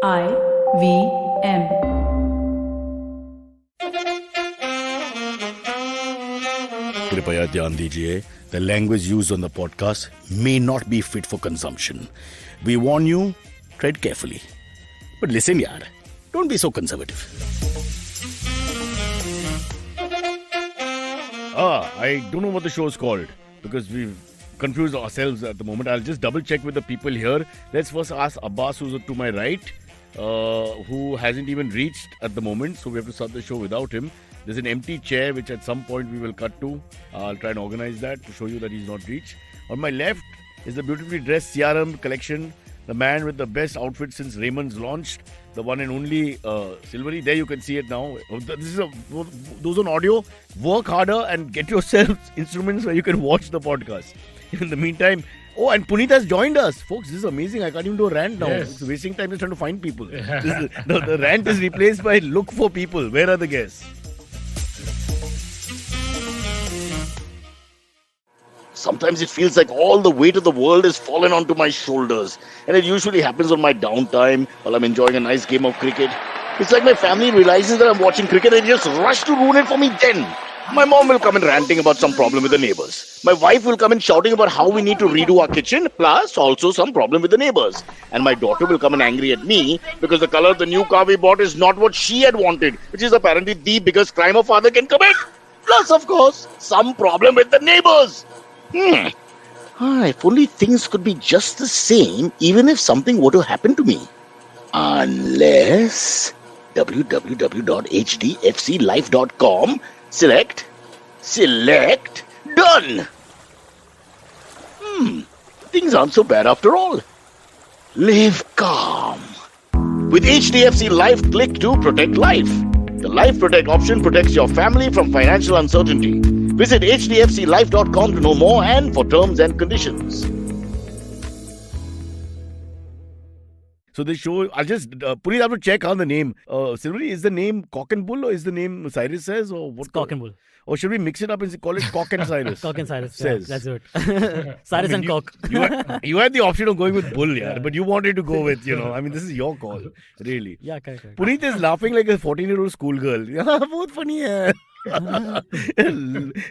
IVM. कृपया ध्यान दीजिए, the language used on the podcast may not be fit for consumption. We warn you, tread carefully. But listen yaar, don't be so conservative. I don't know what the show is called because we've confused ourselves at the moment. I'll just double check with the people here. Let's first ask Abbas, who's to my right, who hasn't even reached at the moment, so we have to start the show without him. There's an empty chair which at some point we will cut to. I'll try and organize that to show you that he's not reached. On my left is the beautifully dressed CRM collection, the man with the best outfit since Raymond's launched, the one and only Silvery. There you can see it now. This is those on audio, work harder and get yourself instruments where you can watch the podcast. In the meantime, oh, and Puneet has joined us. Folks, this is amazing. I can't even do a rant now. Yes. It's wasting time just trying to find people. The rant is replaced by look for people. Where are the guests? Sometimes it feels like all the weight of the world is fallen onto my shoulders. And it usually happens on my downtime while I'm enjoying a nice game of cricket. It's like my family realizes that I'm watching cricket and they just rush to ruin it for me then. My mom will come in ranting about some problem with the neighbors. My wife will come in shouting about how we need to redo our kitchen, plus also some problem with the neighbors. And my daughter will come in angry at me because the color of the new car we bought is not what she had wanted, which is apparently the biggest crime a father can commit. Plus, of course, some problem with the neighbors. If only things could be just the same, even if something were to happen to me. Unless www.hdfclife.com, select, done. Things aren't so bad after all. Live calm. With HDFC Life, click to protect life. The Life Protect option protects your family from financial uncertainty. Visit hdfclife.com to know more and for terms and conditions. So the show, I'll just, Puneet, I have to check on the name. Silvery, is the name Cock and Bull or is the name Cyrus says? Or what? It's Cock and Bull. Or should we mix it up and call it Cock and Cyrus? Cock and Cyrus. Says. Yeah, let's do it. Cyrus and Cock. You had the option of going with Bull, yeah, but you wanted to go with, this is your call, really. Yeah, correct. Puneet is laughing like a 14-year-old schoolgirl. Yeah, बहुत funny hai.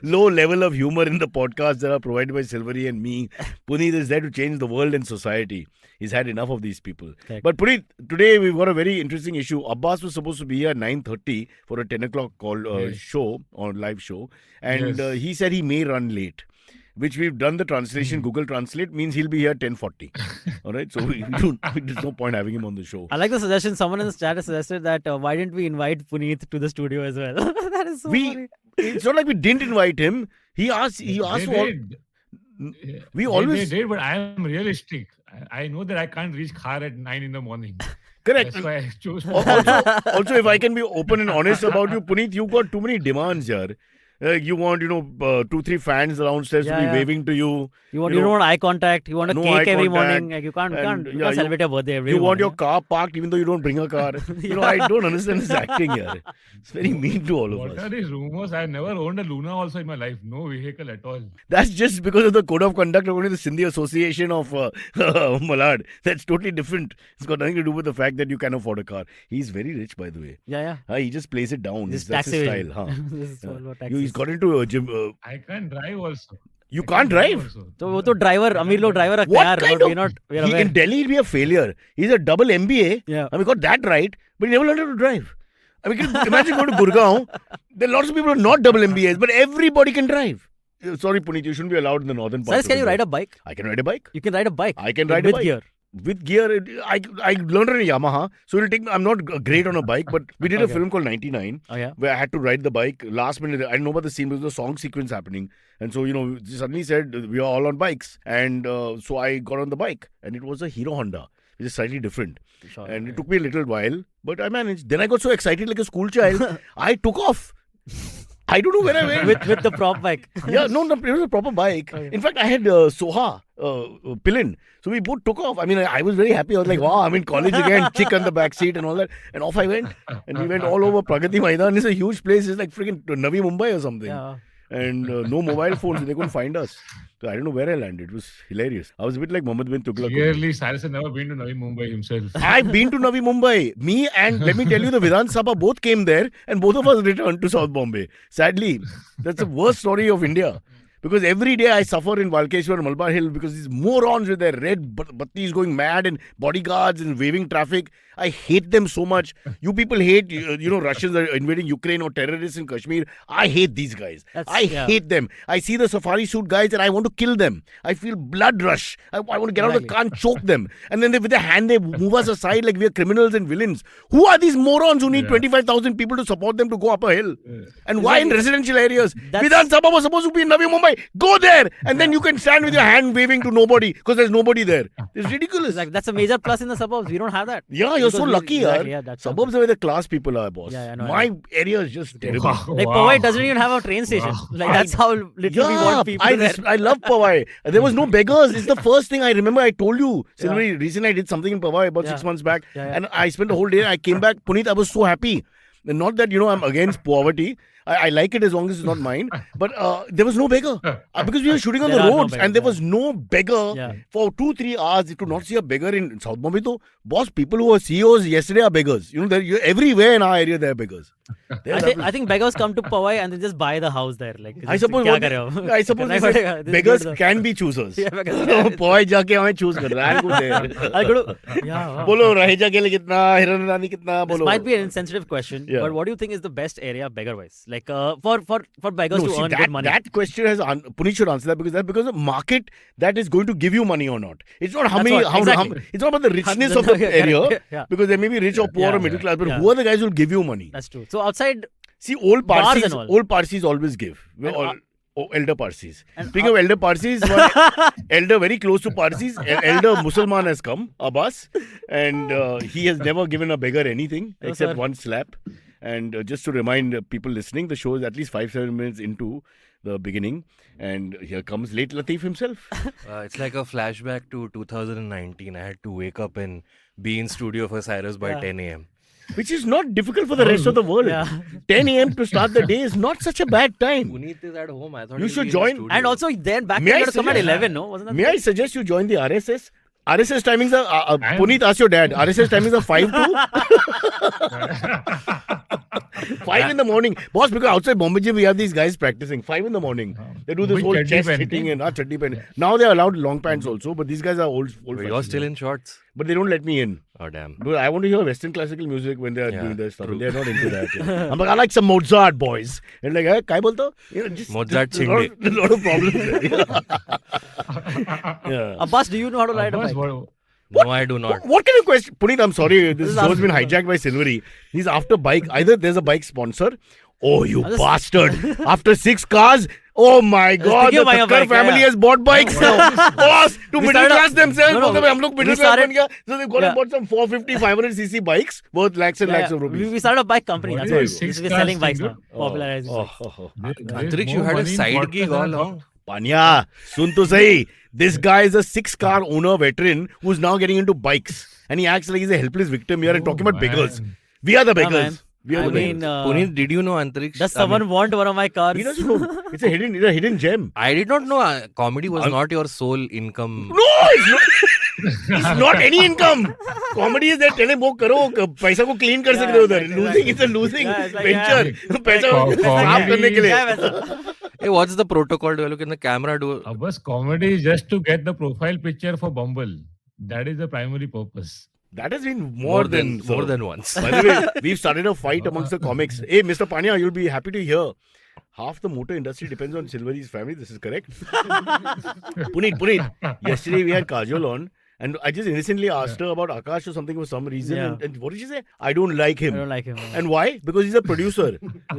Low level of humor in the podcast that are provided by Silvery and me. Puneet is there to change the world and society. He's had enough of these people. Correct. But Puneet, today we've got a very interesting issue. Abbas was supposed to be here at 9:30 for a 10 o'clock show, or live show. And he said he may run late, which we've done the translation. Google Translate means he'll be here 10:40. All right, so there's no point having him on the show. I like the suggestion. Someone in the chat has suggested that why didn't we invite Puneet to the studio as well? That is so funny. It's not like we didn't invite him. He asked They for. did. We They always did, but I am realistic. I know that I can't reach Khar at 9 in the morning. correct. That's why I chose. Also, if I can be open and honest about you, Puneet, you've got too many demands here. You want, 2-3 fans downstairs to be waving to you. You don't want eye contact. You want a no cake eye every contact. morning. Like, you can't celebrate your birthday every You morning. want your car parked even though you don't bring a car. I don't understand this acting here. It's very mean to all of What us. are these rumors? I never owned a Luna also in my life. No vehicle at all. That's just because of the code of conduct of the Sindhi Association of Malad. That's totally different. It's got nothing to do with the fact that you can afford a car. He's very rich, by the way. Yeah. He just plays it down. This That's tax his evasion. style. This is all about He's taxes. got into a gym. I can't drive also. You I can't drive? also. So वो तो driver अमीर लोग driver रखते हैं What यार. kind We're of? not. We're He, aware. in Delhi, he'll be a failure. He's a double MBA. Yeah. We got that right, but he never learned how to drive. Can you imagine going to Gurgaon? There are lots of people who are not double MBAs, but everybody can drive. Sorry, Puneet, you shouldn't be allowed in the northern part. Cyrus, can you ride a bike? I can ride a bike. You can ride a bike. I can ride a with bike. gear. With gear, I learned on a Yamaha, so it'll take me. I'm not great on a bike, but we did a Okay. film called 99, Oh yeah. where I had to ride the bike. Last minute, I didn't know about the scene, but there was a song sequence happening, and so they suddenly said we are all on bikes, and so I got on the bike, and it was a Hero Honda, which is slightly different, Sure. and it took me a little while, but I managed. Then I got so excited like a school child, I took off. I don't know where I went. with the prop bike. Yeah, no, it was a proper bike. Okay. In fact, I had Soha, Pillin. So we both took off. I mean, I was very happy. I was like, wow, I'm in college again. Chick on the back seat and all that. And off I went. And we went all over Pragati Maidan. It's a huge place. It's like freaking Navi Mumbai or something. Yeah. and no mobile phones. They couldn't find us. So I don't know where I landed. It was hilarious. I was a bit like Mohammed bin Tughlaq. Clearly, Cyrus has never been to Navi Mumbai himself. I've been to Navi Mumbai. Me and let me tell you, the Vidhan Sabha both came there, and both of us returned to South Bombay. Sadly, that's the worst story of India. Because every day I suffer in Walkeshwar, Malabar Hill, because these morons with their red battis going mad and bodyguards and waving traffic. I hate them so much. You people hate, Russians are invading Ukraine or terrorists in Kashmir. I hate these guys. Hate them. I see the safari suit guys and I want to kill them. I feel blood rush. I want to get out of the car and choke them. And then with their hand they move us aside like we are criminals and villains. Who are these morons who need 25,000 people to support them to go up a hill? And why in residential areas? Vidhan Sabha was supposed to be in Navi Mumbai. Go there and then you can stand with your hand waving to nobody because there's nobody there. It's ridiculous. That's a major plus in the suburbs. We don't have that. Yeah, you're so lucky, exactly, yaar. yeah, that's Suburbs are where the class people are, boss. Yeah, I know, My area is just terrible. Like Powai doesn't even have a train station. Like that's how literally we want people there. I love Powai. There was no beggars. It's the first thing I remember. I told you. Recently I did something in Powai about 6 months back. And I spent the whole day. I came back. Puneet, I was so happy. And not that, I'm against poverty. I like it as long as it's not mine. But there was no beggar. Because we were shooting on the roads and there was no beggar for 2-3 hours. To not see a beggar in South Bombay, though, boss, people who were CEOs yesterday are beggars. Everywhere in our area there are beggars. I think beggars come to Powai and they just buy the house there. Like I suppose beggars can be choosers. Powai jaake hame choose kar raha hai. Bolo Raheja ke liye kitna, Hiran Rani kitna, bolo. This might be an insensitive question, but what do you think is the best area beggar-wise? Like for beggars to earn good money. That question has Puneet should answer that because that's because of market that is going to give you money or not. It's not how many. It's not about the richness of the area because they may be rich or poor or middle class, but who are the guys who will give you money? That's true. So outside, see, old Parsis always give. Elder Parsis. Speaking of elder Parsis, one elder very close to Parsis, elder Musalman has come, Abbas, and he has never given a beggar anything except one slap. And just to remind people listening, the show is at least 5-7 minutes into the beginning, and here comes late Latif himself. It's like a flashback to 2019. I had to wake up and be in studio for Cyrus by 10 a.m. Which is not difficult for the rest of the world. 10 a.m. to start the day is not such a bad time. Puneet is at home. I thought you should join. And also then back then you had to come at 11, no? Wasn't that May I suggest you join the RSS? RSS timings are, Puneet, ask your dad. RSS timings are 5 to 5 in the morning. Boss, because outside Bombay Gym, we have these guys practicing. 5 in the morning. They do this whole chest hitting and chatti pen. Now they're allowed long pants also, but these guys are old. You're still in shorts. But they don't let me in. Oh, damn. Because I want to hear Western classical music when they are doing their stuff. They're not into that. I'm like, I like some Mozart, boys. And like, hey, kai bolta? Mozart Chingde. A lot of problems. Abbas, do you know how to ride a bike? No, I do not. What kind of question? Puneet, I'm sorry. This show has been hijacked by Silvery. He's after bike. Either there's a bike sponsor. Oh, you bastard. After 6 cars. Oh my God. The Thakkar family has bought bikes now. Boss, to middle class themselves. Middle class. So they've gone and bought some 450, 500cc bikes worth lakhs and lakhs of rupees. We started a bike company. That's why we're selling bikes now. Popularizing bikes. Antariksh, you had a side gig all along. Panya, sun to sahi. This guy is a 6-car owner veteran who's now getting into bikes. And he acts like he's a helpless victim here and talking about beggars. We are the beggars. Puneet, did you know Antariksh? Does someone want one of my cars? He doesn't know. It's a hidden gem. I did not know comedy was not your sole income. No, it's not. It's not any income. Comedy is that tele wo karo, paisa ko clean kar sakte ho udhar. Losing is a losing venture. Paisa saaf karne ke liye. Hey, what's the protocol? Do I look in the camera? Abbas, comedy is just to get the profile picture for Bumble. That is the primary purpose. That has been more than once. By the way, we've started a fight amongst the comics. Hey, Mr. Panya, you'll be happy to hear. Half the motor industry depends on Silvery's family. This is correct. Puneet. Yesterday we had Kajol on. And I just innocently asked her about Akash or something for some reason. And what did she say? I don't like him. And why? Because he's a producer.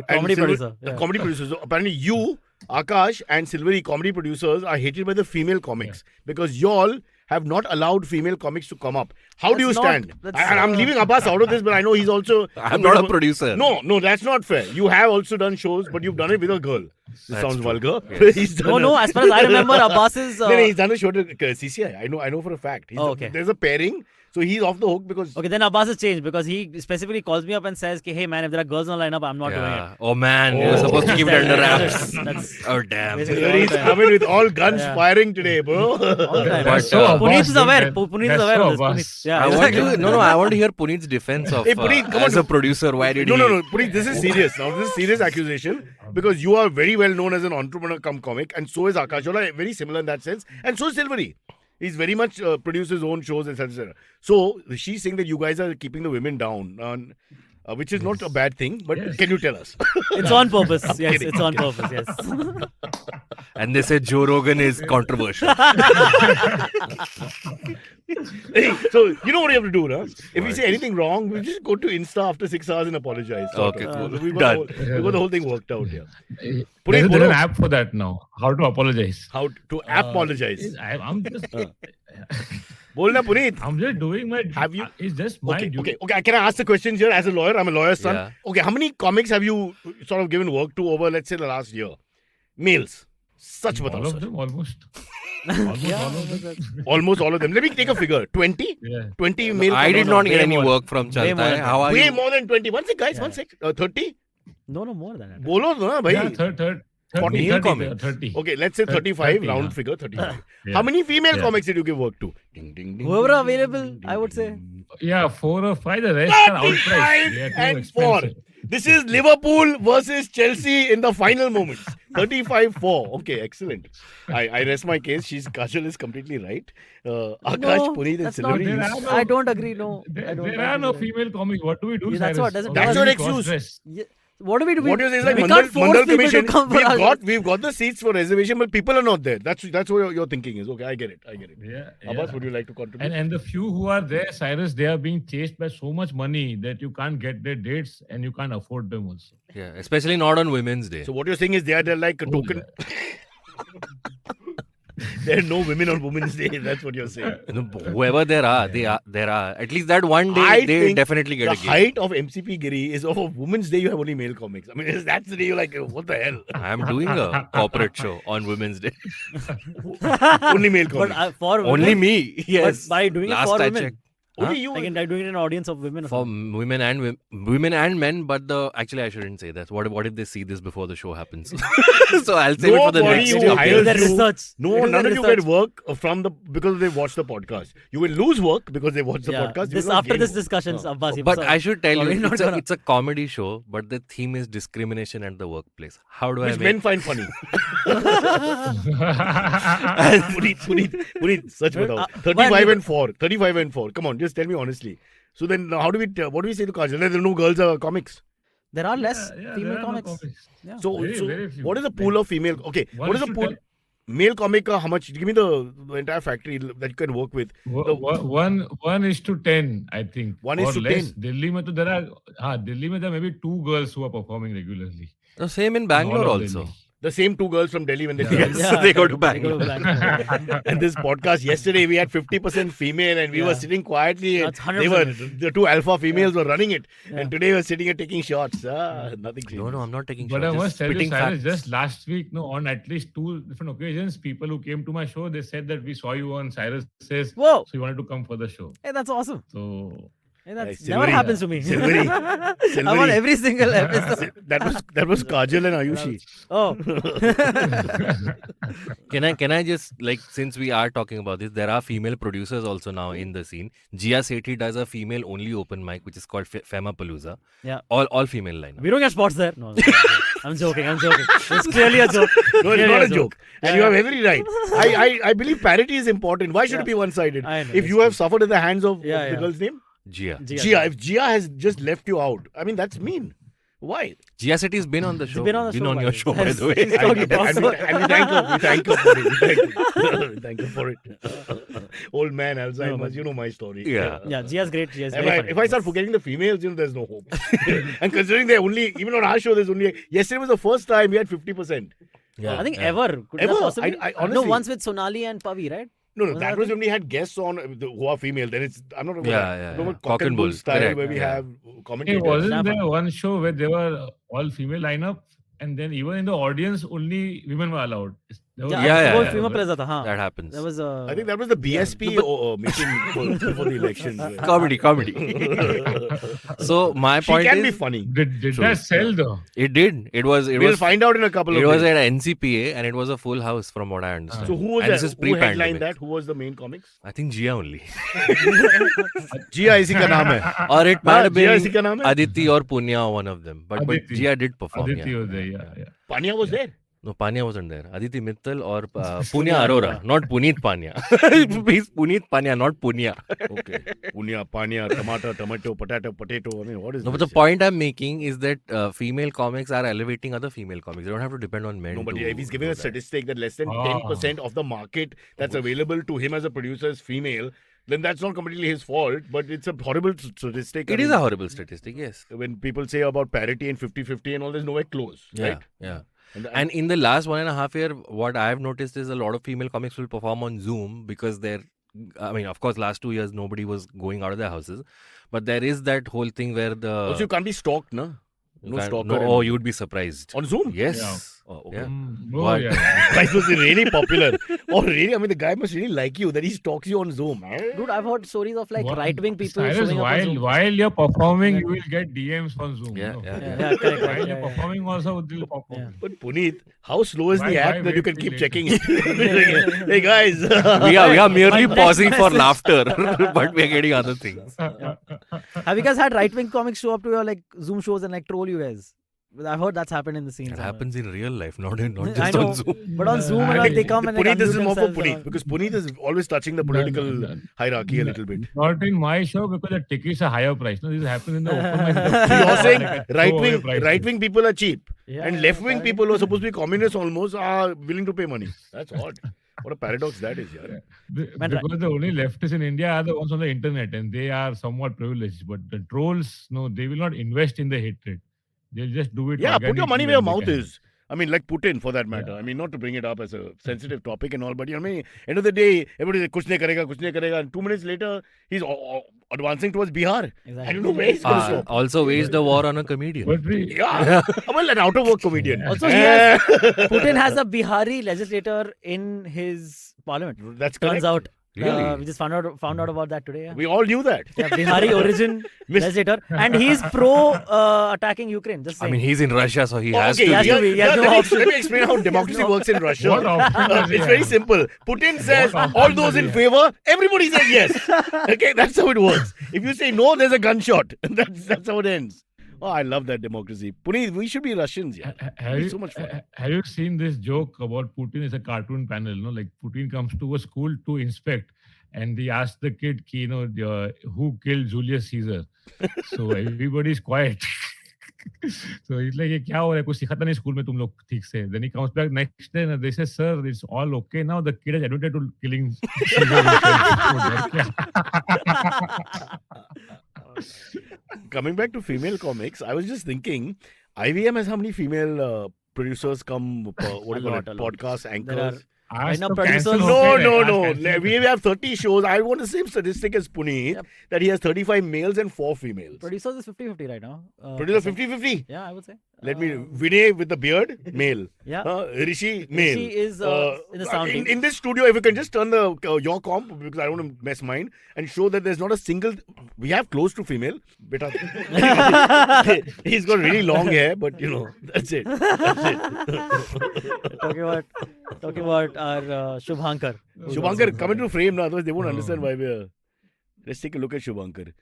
Comedy producer. Comedy producer. So apparently you, Akash and Silvery, comedy producers, are hated by the female comics. Because y'all have not allowed female comics to come up. How do you stand? I'm leaving Abbas out of this, but I know he's also... I'm not a producer. No, that's not fair. You have also done shows, but you've done it with a girl. This sounds vulgar. Yes. No, as far as I remember, Abbas is... He's done a show to CCI. I know for a fact. There's a pairing So he's off the hook because Okay, then Abbas has changed because he specifically calls me up and says, "Hey man, if there are girls on lineup, I'm not doing it." Yeah. Oh man, you're Oh. supposed to keep it under wraps. That's Oh damn. basically he's all the time. coming with all guns Yeah. firing today, bro. All the time. But, So Puneet Abbas, is aware. that- Puneet is that's aware so of this. Abbas. Puneet. Yeah, I want exactly. to I want to hear Puneet's defense of Hey, Puneet, come on. as a producer. Why did No, he? no. Puneet, this is serious. Now, this is serious accusation because you are very well known as an entrepreneur come comic, and so is Akash Ola, very similar in that sense, and so is Silvery. He's very much produces his own shows, etc. So she's saying that you guys are keeping the women down, which is not a bad thing. But Yes. can you tell us? It's on purpose. Yes, kidding, it's on purpose. Yes. And they said Joe Rogan is controversial. Hey, so you know what you have to do, no? If we say anything wrong, we just go to Insta after 6 hours and apologize. sort Okay, of. cool. So we've got, Done. we've got the whole thing worked out here. There's Puneet, an app for that now. How to apologize. how to apologize? I'm just, Bolna, Puneet. I'm just doing my. Have you- It's just my Okay, duty. okay. Can I ask the questions here as a lawyer? I'm a lawyer's son. Yeah. Okay, how many comics have you sort of given work to over, let's say, the last year? Males. Such All batao, of sir. them, almost. Almost all of them. Almost all of them. Let me take a figure. 20? Yeah. 20 male I did comics. not get way any more. work from Way Chalta more Hai. than How are Way you? more than 20. One sec, guys. Yeah. One sec. 30? No, more than that. Bolo na, bhai. Yeah, 30, 40 30, comics. 30. Okay, let's say 30, 35. 30, round yeah. figure 35. Yeah. How many female Yeah. comics did you give work to? Ding, ding, ding, Whoever ding, available, ding, I would say. ding. Yeah, 4 or 5. The rest are outpriced. 35 They are too and 4. expensive. This is Liverpool versus Chelsea in the final moments. 35-4. Okay, excellent. I rest my case. Kajal is completely right. Akash, No, Puneet and that's not- Silvery. There you- are I don't agree. No, I There, don't there are no agree. female comics. What do we do? Yeah, that's Cyrus? what- that's- How that's do your we excuse. cross-dress? Yeah. What do we do? What you're saying is like we Mandal, can't force Mandal people Commission. to come for our show. We've got the seats for reservation, but people are not there. That's what your thinking is. Okay, I get it. Yeah, Abbas, yeah. would you like to contribute? And the few who are there, Cyrus, they are being chased by so much money that you can't get their dates and you can't afford them also. Yeah, especially not on Women's Day. So what you're saying is they're like a token. There are no women on Women's Day. That's what you're saying. Whoever there are, there are. At least that one day I they think definitely get The a gig. height of MCP Giri is of a Women's Day. You have only male comics. I mean, that's the day you're like, what the hell? I'm doing a corporate show on Women's Day. Only male But comics. for Only women, me. Yes. by doing it Last for I women. checked. Only you. Like in doing it in an audience of women. or For something. women and men, but actually I shouldn't say that. What if they see this before the show happens? So I'll save it for the Nobody next who show. hires Do the you- research. No, Do the none of you research. get work because they watch the podcast. You will lose work because they watch the Yeah, podcast. You this will not after gain this work. discussions, Abbas. But I should tell Sorry, you, not gonna- it's a comedy show, but the theme is discrimination at the workplace. How do I Which make men find funny. Puneet, such batao. but 35 we- and 4. 35 and 4. Come on, just tell me honestly. So then, what do we say to Kajal? There are no girls comics. There are less Yeah, female there are no comics. Yeah. So, Very few. what is the pool of female? Okay, One what is is the to pool? 10. Male comic, how much? Give me the entire factory that you can work with. One is to 10, I think. 1 is or to less. 10. Delhi mein to there are, Delhi mein there are maybe 2 girls who are performing regularly. The same in in Bangalore all of also. Delhi. The same 2 girls from Delhi when they Yeah. Yes, they go to Bangalore. And this podcast yesterday, we had 50% female, and we were Yeah. sitting quietly. And That's they were 100%. the 2 alpha females were running it, Yeah. and today we're sitting here taking shots. Nothing changed. No, I'm not taking But shots. I Just must tell you, spitting Cyrus, facts. just last week, on at least 2 different occasions, people who came to my show, they said that we saw you on Cyrus says, Whoa. so you wanted to come for the show. Hey, that's awesome. So Hey, that's Silvery. never happens to me. Silvery. I'm on Silvery. every single episode. that was Kajal and Ayushi. Oh, Can I just, like, since we are talking about this, there are female producers also now in the scene. Jia Sethi does a female only open mic, which is called Femapalooza. Yeah. All female lineup. we don't get spots there. No, I'm joking. It's clearly a joke. No, it's Clearly not a joke. And you have every right. I believe parity is important. Why should Yeah. it be one-sided? I know, If it's you have suffered at the hands of Yeah, the yeah. girl's name? Jia. Jia. If Jia has just left you out, I mean, that's mean. Why? Jia Sethi's been on the show. been on the show, by your the show, way. by the way. He's talking about And we thank you for it. Thank you for it. Old man, Alzheimer's, you know my story. Yeah. Yeah, Gia's great. Gia's If I start forgetting the females, there's no hope. And considering they're only, even on our show, there's only, yesterday was the first time we had 50%. Yeah, I think yeah. ever. Could Ever? that possibly? I no, honestly- once with Sonali and Pavi, right? No, Was that that was the- when we had guests on who are female. Then I'm not talking Yeah, about yeah, that. yeah. Cock and bull style correct, where we yeah. have Hey, commentators. wasn't Snap there one show where they were all female lineup and then even in the audience only women were allowed? वो female plaza था, हाँ. That happens. That was I think that was the BSP meeting for the elections. Comedy. So my She point can is, be funny. Did that sell though? it did. It was. We'll find out in a couple of It was days. at NCPA and it was a full house from what I understand. So who was and that? this is Who headlined pre-pandemic. that? Who was the main comics? I think Jia only. Jia इसी का नाम है. Or it might have Jia been इसी का नाम है. Aditi or Punya, one of them. But Aditi. Jia did perform. Aditi yeah. was there, yeah. Pania was there. No, Panya wasn't there. Aditi Mittal or Punya Arora, not Puneet Panya. He's Puneet Panya, not Punya. Okay. Punya, Pania, tomato, potato. I mean, what is No, but this? the point I'm making is that female comics are elevating other female comics. They don't have to depend on men. No, but to if he's giving do a that. statistic that less than Ah. 10% of the market that's available to him as a producer is female, then that's not completely his fault, but it's a horrible statistic. It is a horrible statistic, yes. When people say about parity and 50-50 and all, there's nowhere close, Yeah, right? yeah. And And in the last 1.5 years, what I've noticed is a lot of female comics will perform on Zoom because I mean, of course, last 2 years, nobody was going out of their houses. But there is that whole thing where also you can't be stalked, no? No stalker. Oh, you'd be surprised. On Zoom? Yes. Yeah. Oh, okay. Yeah. Oh, What? yeah. Guys must be really popular. Oh, really? I mean, the guy must really like you that he stalks you on Zoom. Dude, I've heard stories of like What? right-wing people Cyrus, showing up on Zoom. while you're performing, you will get DMs on Zoom. Yeah, no? yeah. Yeah, correct. While Yeah, you're yeah. performing also, they'll pop up. Yeah. But Puneet, how slow is the Why app that you wait can till keep later? checking it? Hey guys. we are merely My pausing for message. laughter, but we're getting other things. Have you guys had right-wing comics show up to your like Zoom shows and like troll you guys? I've heard that's happened in the scene. It somewhere. happens in real life, not I just know, on Zoom. but on Zoom I and all, think they come and like Puneet, this is unmute more for themselves and Puneet all. because Puneet is always touching the political hierarchy a little bit. Not in my show because the tickets are higher price. No, this happens in the open mic. So you're saying Like a throwaway price. right wing people are cheap Yeah, and left wing apparently. people who are supposed to be communists almost are willing to pay money. That's odd. What a paradox that is, yeah. Man, right. Because the only leftists in India are the ones on the internet and they are somewhat privileged. But the trolls, no, they will not invest in the hatred. They'll just do it. Yeah, put your money organically where your when they mouth can. is. I mean, like Putin for that matter. I mean, not to bring it up as a sensitive topic and all, but you know, I mean, end of the day, everybody says, kuch nahi karega. And 2 minutes later, he's advancing towards Bihar. I don't know where he's going to stop. Also waged a war on a comedian. But we, Yeah, well, an out of work comedian. Also, he has, Putin has a Bihari legislator in his parliament. That's correct. Turns out. Really? We just found out about that today. Yeah, We all knew that. yeah Bihari origin legislator, and he's pro attacking Ukraine. Just I saying. mean, he's in Russia, so he Oh, has okay, to has be. to be. He has no let option. me explain how democracy works in Russia. What option does he It's very have? simple. Putin says option all those does he in have? favor, everybody says yes. Okay, that's how it works. If you say no, there's a gunshot. That's how it ends. Oh, I love that democracy. Puneet, we should be Russians, yeah. Have It's you, so much fun. have you seen this joke about Putin? It's a cartoon panel. No, like Putin comes to a school to inspect, and they ask the kid, who killed Julius Caesar? So everybody's quiet. So he's like, क्या हो रहा है? कुछ सिखाता नहीं school में तुम लोग ठीक से. Then he comes back next day and they say, sir, it's all okay now. The kid has admitted to killing Caesar himself. Coming back to female comics, I was just thinking, IVM has how many female producers come, what do you call it, A lot. podcast There anchors? Right now, तो producers- cancel No, हो गए, no, आज no. cancel We have 30 shows. I want the same statistic as Puneet, Yep. that he has 35 males and 4 females. Producers is 50-50 right now. Producer 50-50. Yeah, I would say. Let me, Vinay with the beard, male. Yeah. Rishi, male. Rishi is in the sound team. In this studio, if you can just turn the your comp, because I don't want to mess mine, and show that there's not a single, we have close to female. Beta. He's got really long hair, but you know, that's it. That's it. talking about our Shubhankar. Shubhankar, come into frame now, otherwise they won't understand why we're. Let's take a look at Shubhankar.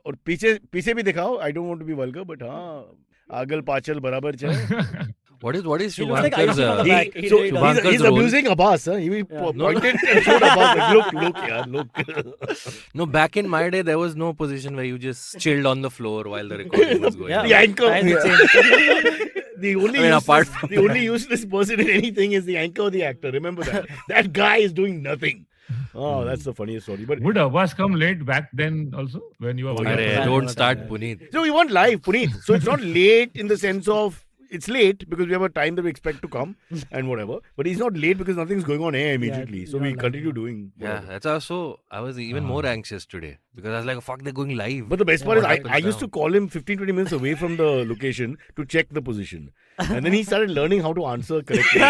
और पीछे भी दिखाओ. I don't want to be vulgar, but हाँ, आगल पाचल बराबर चल. What is He looks like Shubhankar's? Ayushi from the back. He So really does. Shubhankar's he's role- abusing Abbas. Huh? He pointed and showed Abbas. Like, look, yaar, look. No, back in my day, there was no position where you just chilled on the floor while the recording was going. Yeah. The anchor. Times have changed. The only I mean, apart useless, from the only useless person in anything is the anchor or the actor. Remember that. That guy is doing nothing. Oh, that's the funniest story. But Would Abbas come late back then also when you were yeah. Arey, Yeah. don't start Puneet. so we want live, Puneet. So it's not late in the sense of it's late because we have a time that we expect to come and whatever. But he's not late because nothing's going on air immediately. So you're we not continue doing. Yeah, whatever. that's also, I was even more anxious today because I was like, fuck, they're going live. But the best part is, What I happens used to now? call him 15-20 minutes away from the location to check the position. And then he started learning how to answer correctly.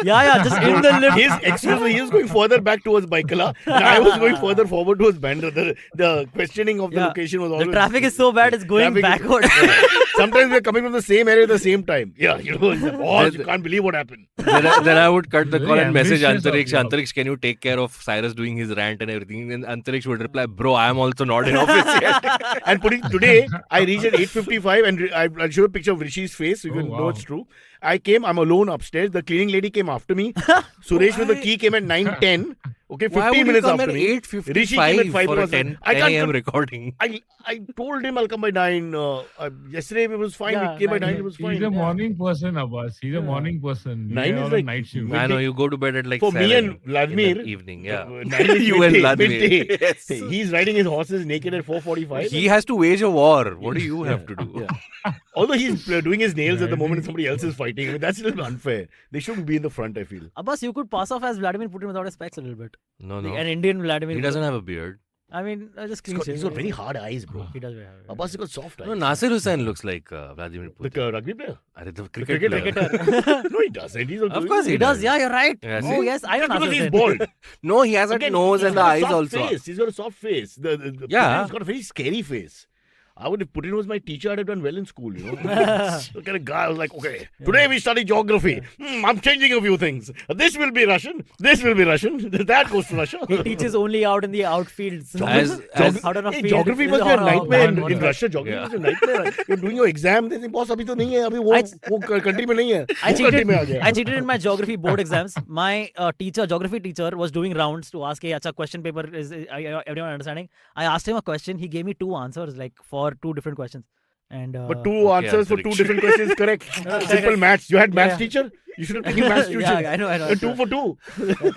yeah, just in the lift. His excuse was he was going further back towards Baikala, and I was going further forward towards Bandra. The questioning of the Yeah. location was always... The traffic is so bad, it's going Traffic is- backward. Yeah. Sometimes we're coming from the same area at the same time. Yeah, you know, boss, you can't believe what happened. Then I would cut the Very call and message ambitious of Antariksh. you. Antariksh, can you take care of Cyrus doing his rant and everything? And Antariksh would reply, bro, I am also not in office yet. And today, I reached at 8:55 and I'll show a picture of Rishi's face so you Oh, can know wow. it's true. I'm alone upstairs. The cleaning lady came after me. Suresh with the key came at 9:10. Okay, 15 Why would you minutes come after at me. 8:55 Rishi came at 5 for a past 10 I can't a.m. con- recording? I told him I'll come by 9. Yesterday it was fine. Yeah, He came by 9, 9. It was He's fine. a morning person, Abbas. He's a Yeah. morning person. 9 We is are on like night shift. midday. I know, you go to bed at like For 7 me and in the Vladimir, evening, yeah. 9 is You and midday, Vladimir. midday. Yes. He's riding his horses naked at 4:45. He has to wage a war. What do you have to do? Yeah. Although he's doing his nails at the Yeah, moment I and somebody else is fighting. I mean, that's a little unfair. They shouldn't be in the front, I feel. Abbas, you could pass off as Vladimir Putin without his specs a little bit. No, Like no. an Indian Vladimir. He doesn't have a beard. I mean, just clean He's shave. got very hard eyes, bro. He does very hard. Abbas has got soft eyes. No, Nasir Hussain looks like Vladimir The Putin. rugby player? The cricketer. player. No, he doesn't. He's Of course He does, yeah, you're right. Yeah, Oh, see? yes, I know Because Nasir he's Hussain. bald. No, he has a Again, nose he's and the got a eyes soft also. Face. He's got a soft face. The Yeah. He's got a very scary face. I would have Putin was my teacher. I'd have done well in school, you know. Look at a guy. I was like, okay, today we study geography. I'm changing a few things. This will be Russian. This will be Russian. That goes to Russia. He teaches only out in the outfields. As- out on a Hey, field. geography must be a Or nightmare one in side. Russia. Geography Yeah. must be a nightmare. You're doing your exam. They say, boss, अभी तो नहीं है. अभी वो country में नहीं है. I वो country cheated. में आ गया. I cheated in my geography board exams. My geography teacher, was doing rounds to ask, "Hey, acha, question paper is everyone understanding?" I asked him a question. He gave me 2 answers, like for 2 different questions. And But 2 Okay, answers for 2 Antariksh. different questions correct. Simple maths. You had maths Yeah. teacher? You should have taken maths tuition. yeah, I know. 2 for 2.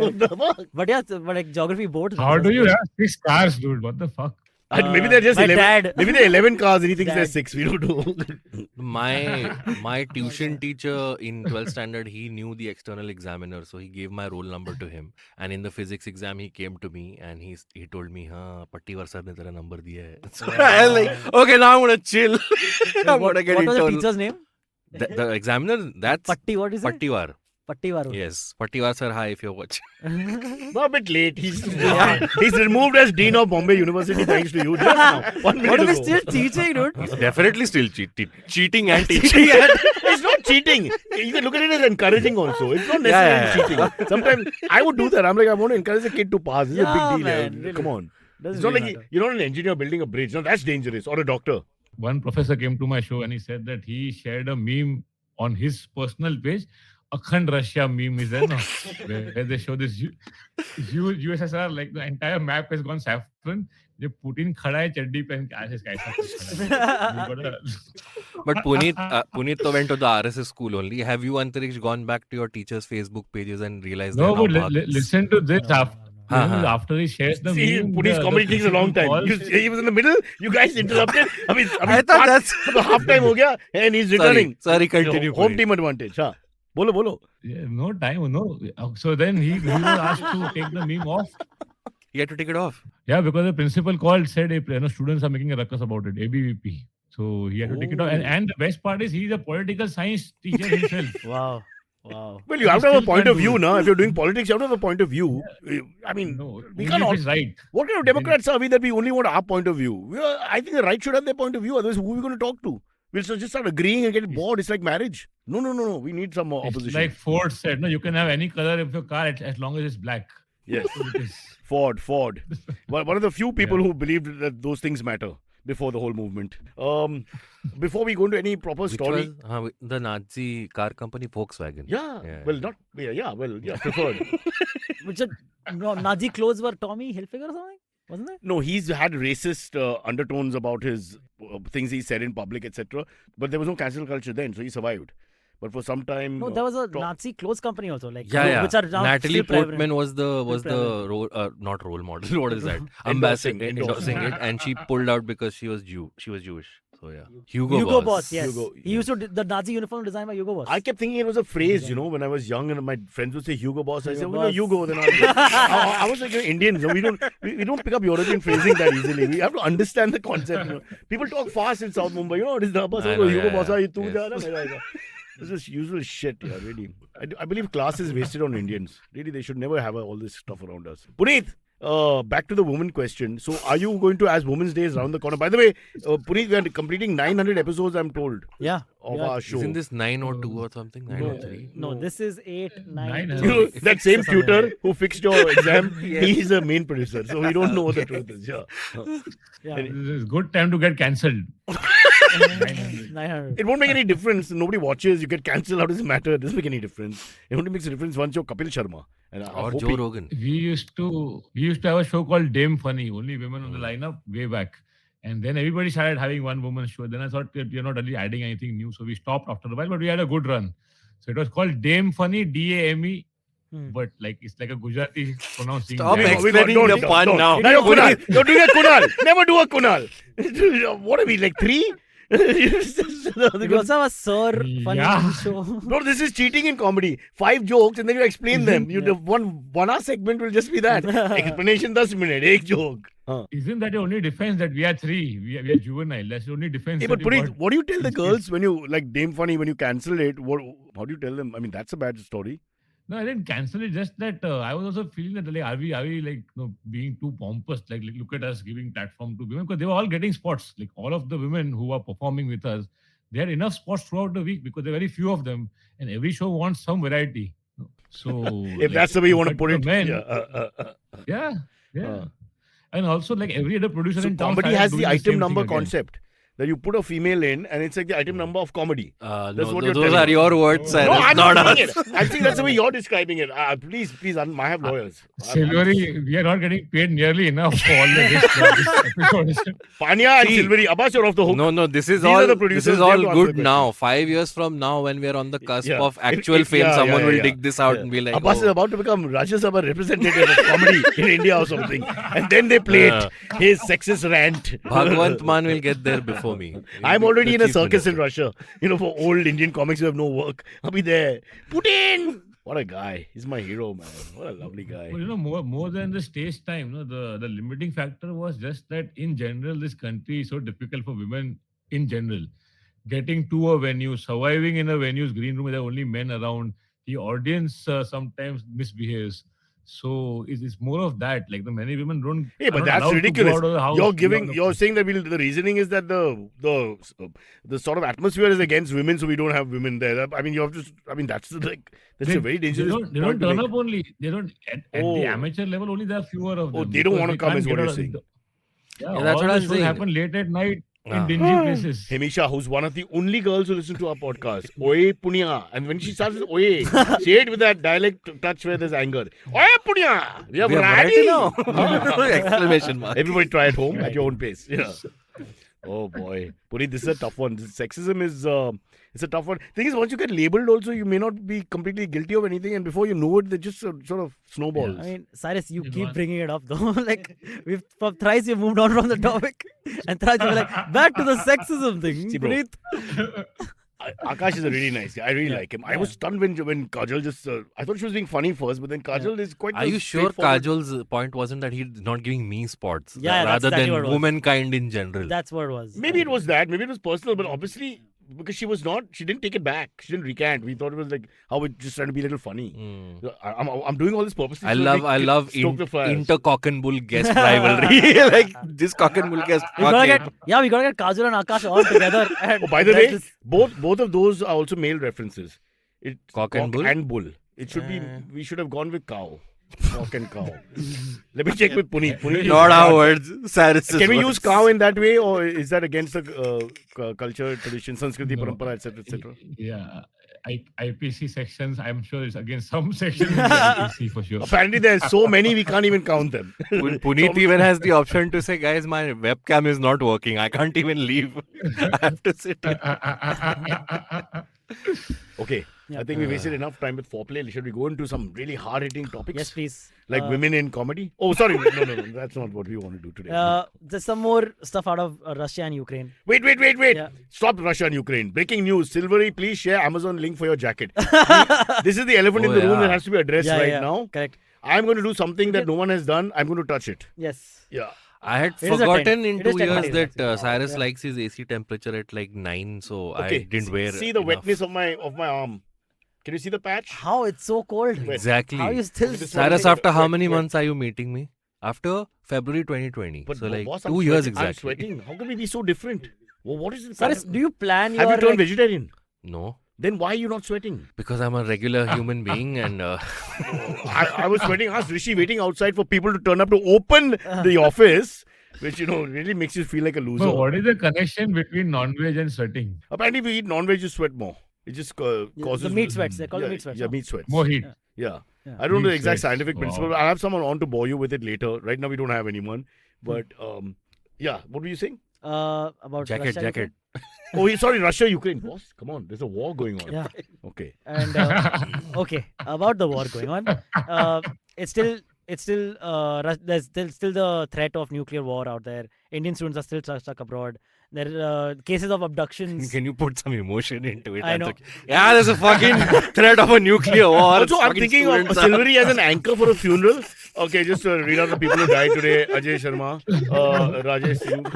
What the fuck? But yeah, but like geography boards. How do you have 6 cars, dude? What the fuck? And maybe they're just my 11. dad. Maybe they're 11 cars and he thinks Dad. there's 6. We don't know. My tuition teacher in 12th standard, he knew the external examiner, so he gave my roll number to him. And in the physics exam, he came to me and he told me, "हाँ, Pattivar sir ने तेरा number दिया है." So I was like, okay, now I'm gonna chill. I'm What gonna get was the internal. teacher's name? The examiner, that's Patti. What is it? Pattivar. Pattivar. Yes, Pattivar sir, hi if you're watching. No, a bit late. He's removed as Dean of Bombay University thanks to you just now. 1 minute What if ago. he's still teaching, dude? He's definitely still cheating and teaching. It's not cheating. You can look at it as encouraging also. It's not necessarily cheating. Sometimes I would do that. I'm like, I want to encourage a kid to pass. This is a Yeah, big deal. man, really. Come on. Doesn't It's not really like matter. you're not an engineer building a bridge. No, that's dangerous. Or a doctor. One professor came to my show and he said that he shared a meme on his personal page. Akhand Russia meme is there, no? Where they show this huge USSR, like the entire map has gone saffron. जब Putin खड़ा है चड्डी पहन के ऐसे कैसा कुछ खड़ा है. But Puneet to went to the RSS school only. Have you, Antariksh, gone back to your teacher's Facebook pages and realized No, they're but now Marxists? listen to this. हाँ. After he shares the See, meme, Puneet's the comedy takes a long time. principal calls- He was in the middle. You guys interrupted. I I thought that's the half time हो गया and he's returning. Sorry, continue. Home Puneet. team advantage. हाँ. बोलो. Yeah, no time, no. So then he was asked to take the meme off. He had to take it off. Yeah, because the principal called, said, hey, students are making a ruckus about it, ABVP. So he had to take it off. And the best part is he's a political science teacher himself. Wow. Wow. Well, you have to have a still point can't of do view it. now. If you're doing politics, you have to have a point of view. I mean, No, we only can't if all, it's right. what kind of Democrats are we that we only want our point of view? I think the right should have their point of view. Otherwise, who are we going to talk to? We'll just start agreeing and get bored. It's like marriage. No. We need some It's opposition. like Ford said, no, you can have any color of your car as long as it's black. Yes. So it is. Ford. One of the few people Yeah. who believed that those things matter before the whole movement. Before we go into any proper Which story. was the Nazi car company Volkswagen. Yeah. Yeah. Well, not. Yeah. Well, yeah. Preferred. Which Nazi clothes were Tommy Hilfiger or something? Wasn't it? No, he's had racist undertones about his things he said in public, etc. But there was no cancel culture then, so he survived. But for some time, No, there was a Tom- Nazi clothes company also, like Yeah. which are now Natalie still private. Portman was the private. role, not role model. What is that? Endorsing Endorsing it, and she pulled out because she was Jewish. So yeah, Hugo Hugo Boss. Boss, yes. Hugo, He used to the Nazi uniform designed by Hugo Boss. I kept thinking it was a phrase, when I was young and my friends would say Hugo Boss. I said, Hugo "Oh, no, Boss." Hugo." Then I was like, Indians, we don't pick up European phrasing that easily. We have to understand the concept. People talk fast in South Mumbai. It is the Boss, I know, Hugo yeah, Boss. yeah. Tu Yes. ja na, mera. This is usual shit, yeah, really. I believe class is wasted on Indians. Really, they should never have all this stuff around us. Puneet, back to the woman question. So, are you going to, as Women's Day is around the corner? By the way, Puneet, we are completing 900 episodes, I'm told, Yeah. of yeah. our show. Isn't this 902 or something? No. 903? No, this is 8, 9. 900. You know, that same or something tutor like who fixed your exam, Yes. he's a main producer. So, we don't know what the truth is. Yeah. Yeah. This is good time to get cancelled. 900. It won't make any difference. Nobody watches. You get cancelled. How does it matter? It doesn't make any difference. It only makes a difference once you're Kapil Sharma. And I Or hope Joe Rogan. We used to have a show called Dame Funny, only women on the lineup way back. And then everybody started having one woman show. Then I thought we're not really adding anything new, so we stopped after a while. But we had a good run. So it was called Dame Funny, DAME. But it's like a Gujarati pronouncing. Stop Dame. explaining the pun now. Now you're Kunal. You're doing a Kunal. Never do a Kunal. What are we, like 3? We also have a Sir funny Yeah. show. No, this is cheating in comedy. 5 jokes and then you explain them. You Yeah. one hour segment will just be that. Explanation 10 minutes. Ek joke. Isn't that the only defense that we are 3? We are juvenile. That's the only defense. Hey, that but we Puneet, got. what do you tell the girls when you, like Dame Funny, when you cancel it? How do you tell them? I mean, that's a bad story. No, I didn't cancel it. Just that I was also feeling that like, are we like being too pompous? Like look at us giving platform to women, because they were all getting spots. Like all of the women who are performing with us, they had enough spots throughout the week because there are very few of them, and every show wants some variety. So If that's the way you want to compared put it. the men, Yeah. yeah. And also like every other producer So in town comedy started has doing the same item thing number again. concept. That you put a female in and it's like the item number of comedy. No, what you're those telling are me. your words, sir. No, It's I'm not not saying us. it. I'm saying that's the way you're describing it. Please, I have lawyers. Silvery, we are not getting paid nearly enough for all the this episode. Panya and See, Silvery, Abbas, you're off the hook. No, this is These are all the this producers, is they have all to answer the good now. question. 5 years from now, when we are on the cusp Yeah. of actual fame, Yeah, someone yeah, will yeah. dig this out Yeah. and be like, Abbas is oh. about to become Rajya Sabha representative of comedy in India or something. And then they play it. His sexist rant. Bhagwant Man will get there before me. I'm He'll be already the in a chief circus in minister. Russia. For old Indian comics who have no work. I'll be there. Putin! What a guy. He's my hero, man. What a lovely guy. Well, more than the stage time, the limiting factor was just that in general, this country is so difficult for women in general. Getting to a venue, surviving in a venue's green room, there are only men around. The audience sometimes misbehaves. So it's more of that. Like the many women don't. Hey, but are not that's allowed to go ridiculous. out of the house You're beyond the- you're saying that the reasoning is that the sort of atmosphere is against women, so we don't have women there. I mean, that's a very dangerous. They don't point to turn make. up only. They don't at Oh. the amateur level. Only there are fewer of them. Oh, they don't because wanna we come can't is what get you're out- saying. Yeah, Yeah, that's all what the I'm shows saying. happen late at night Ah. in dingy places. Hemisha, who's one of the only girls who listen to our podcast, Oye Punya. And when she starts with Oye, say it with that dialect touch where there's anger. Oye Punya! We have We have variety variety now. Exclamation mark. Everybody try at home at your own pace. Yeah. Oh boy. Puri, this is a tough one. Sexism is it's a tough one. Thing is, once you get labeled also, you may not be completely guilty of anything, and before you know it, they just sort of snowballs. I mean, Cyrus, you You keep want- bringing it up though. Like we've from thrice you moved on from the topic, and thrice you're like back to the sexism thing. See, bro. Puneet. Akash is a really nice guy. I really like him. I was stunned when Kajal just. I thought she was being funny first, but then Kajal is quite. Are you sure straightforward. Kajal's point wasn't that he's not giving me spots, Yeah, that's rather exactly than what it was. womankind in general? That's what it was. Maybe it was that. Maybe it was personal, but obviously because she didn't take it back. She didn't recant. We thought it was like how we're just trying to be a little funny. Mm. I'm doing all this purposely. I so that love we stoke the fires. inter-cock and bull guest rivalry. Like this cock and bull guest. we gotta get Kajal and Akash all together. And Oh, by the let way, this- both of those are also male references. It's Cock and bull? It should be. We should have gone with cow. Cock and cow. Let me check with Puneet. Puneet is Not our not- words. Cyrus's Can we words. use cow in that way, or is that against the culture, tradition, Sanskriti, No. parampara, etc.? Yeah. IPC sections, I'm sure it's against some sections in the IPC for sure. Apparently, there's so many we can't even count them. Puneet even has the option to say, guys, my webcam is not working. I can't even leave. I have to sit here. Okay. Yeah. I think we wasted enough time with foreplay. Should we go into some really hard-hitting topics? Yes, please. Like women in comedy? Oh, sorry. No. That's not what we want to do today. There's some more stuff out of Russia and Ukraine. Wait. Yeah. Stop Russia and Ukraine. Breaking news. Silvery, please share Amazon link for your jacket. This is the elephant in the room yeah. that has to be addressed right now. Correct. I'm going to do something that no one has done. I'm going to touch it. Yes. Yeah. I had It is a forgotten 10. in It is 2 10 years days, that actually. Cyrus Yeah. likes his AC temperature at like 9, so I Okay. didn't wear. See the enough. wetness of my arm. Can you see the patch? How it's so cold? Exactly. How you still? This one Cyrus, is- after how wait, many wait. months are you meeting me? After February 2020. But so like boss, 2 I'm years sweating. I'm exactly. sweating. How can we be so different? Well, what is it? Cyrus, do you plan Have your you turned like, vegetarian? No, Then why are you not sweating? because I'm a regular human being and I was sweating. Ask Rishi waiting outside for people to turn up to open the office, which really makes you feel like a loser. So what is the connection between non-veg and sweating? Apparently, if you eat non-veg, you sweat more. It just causes the meat sweats? They call it meat sweats. Yeah, no? meat sweats. More heat. Yeah. Yeah. I don't know the Meat exact sweats. scientific Wow. principle. I'll have someone on to bore you with it later. Right now, we don't have anyone. But yeah, what were you saying? About jacket, Russia, jacket. Oh, sorry, Russia, Ukraine. Boss, come on. There's a war going on. Yeah. Okay. And okay, about the war going on, it's still there's still the threat of nuclear war out there. Indian students are still stuck abroad. There are cases of abductions. Can you put some emotion into it? I I'm know. like, yeah, there's a fucking threat of a nuclear war. Also, I'm Fucking thinking of students are- Silvery as an anchor for a funeral. Okay, just read out the people who died today. Ajay Sharma, Rajesh Singh.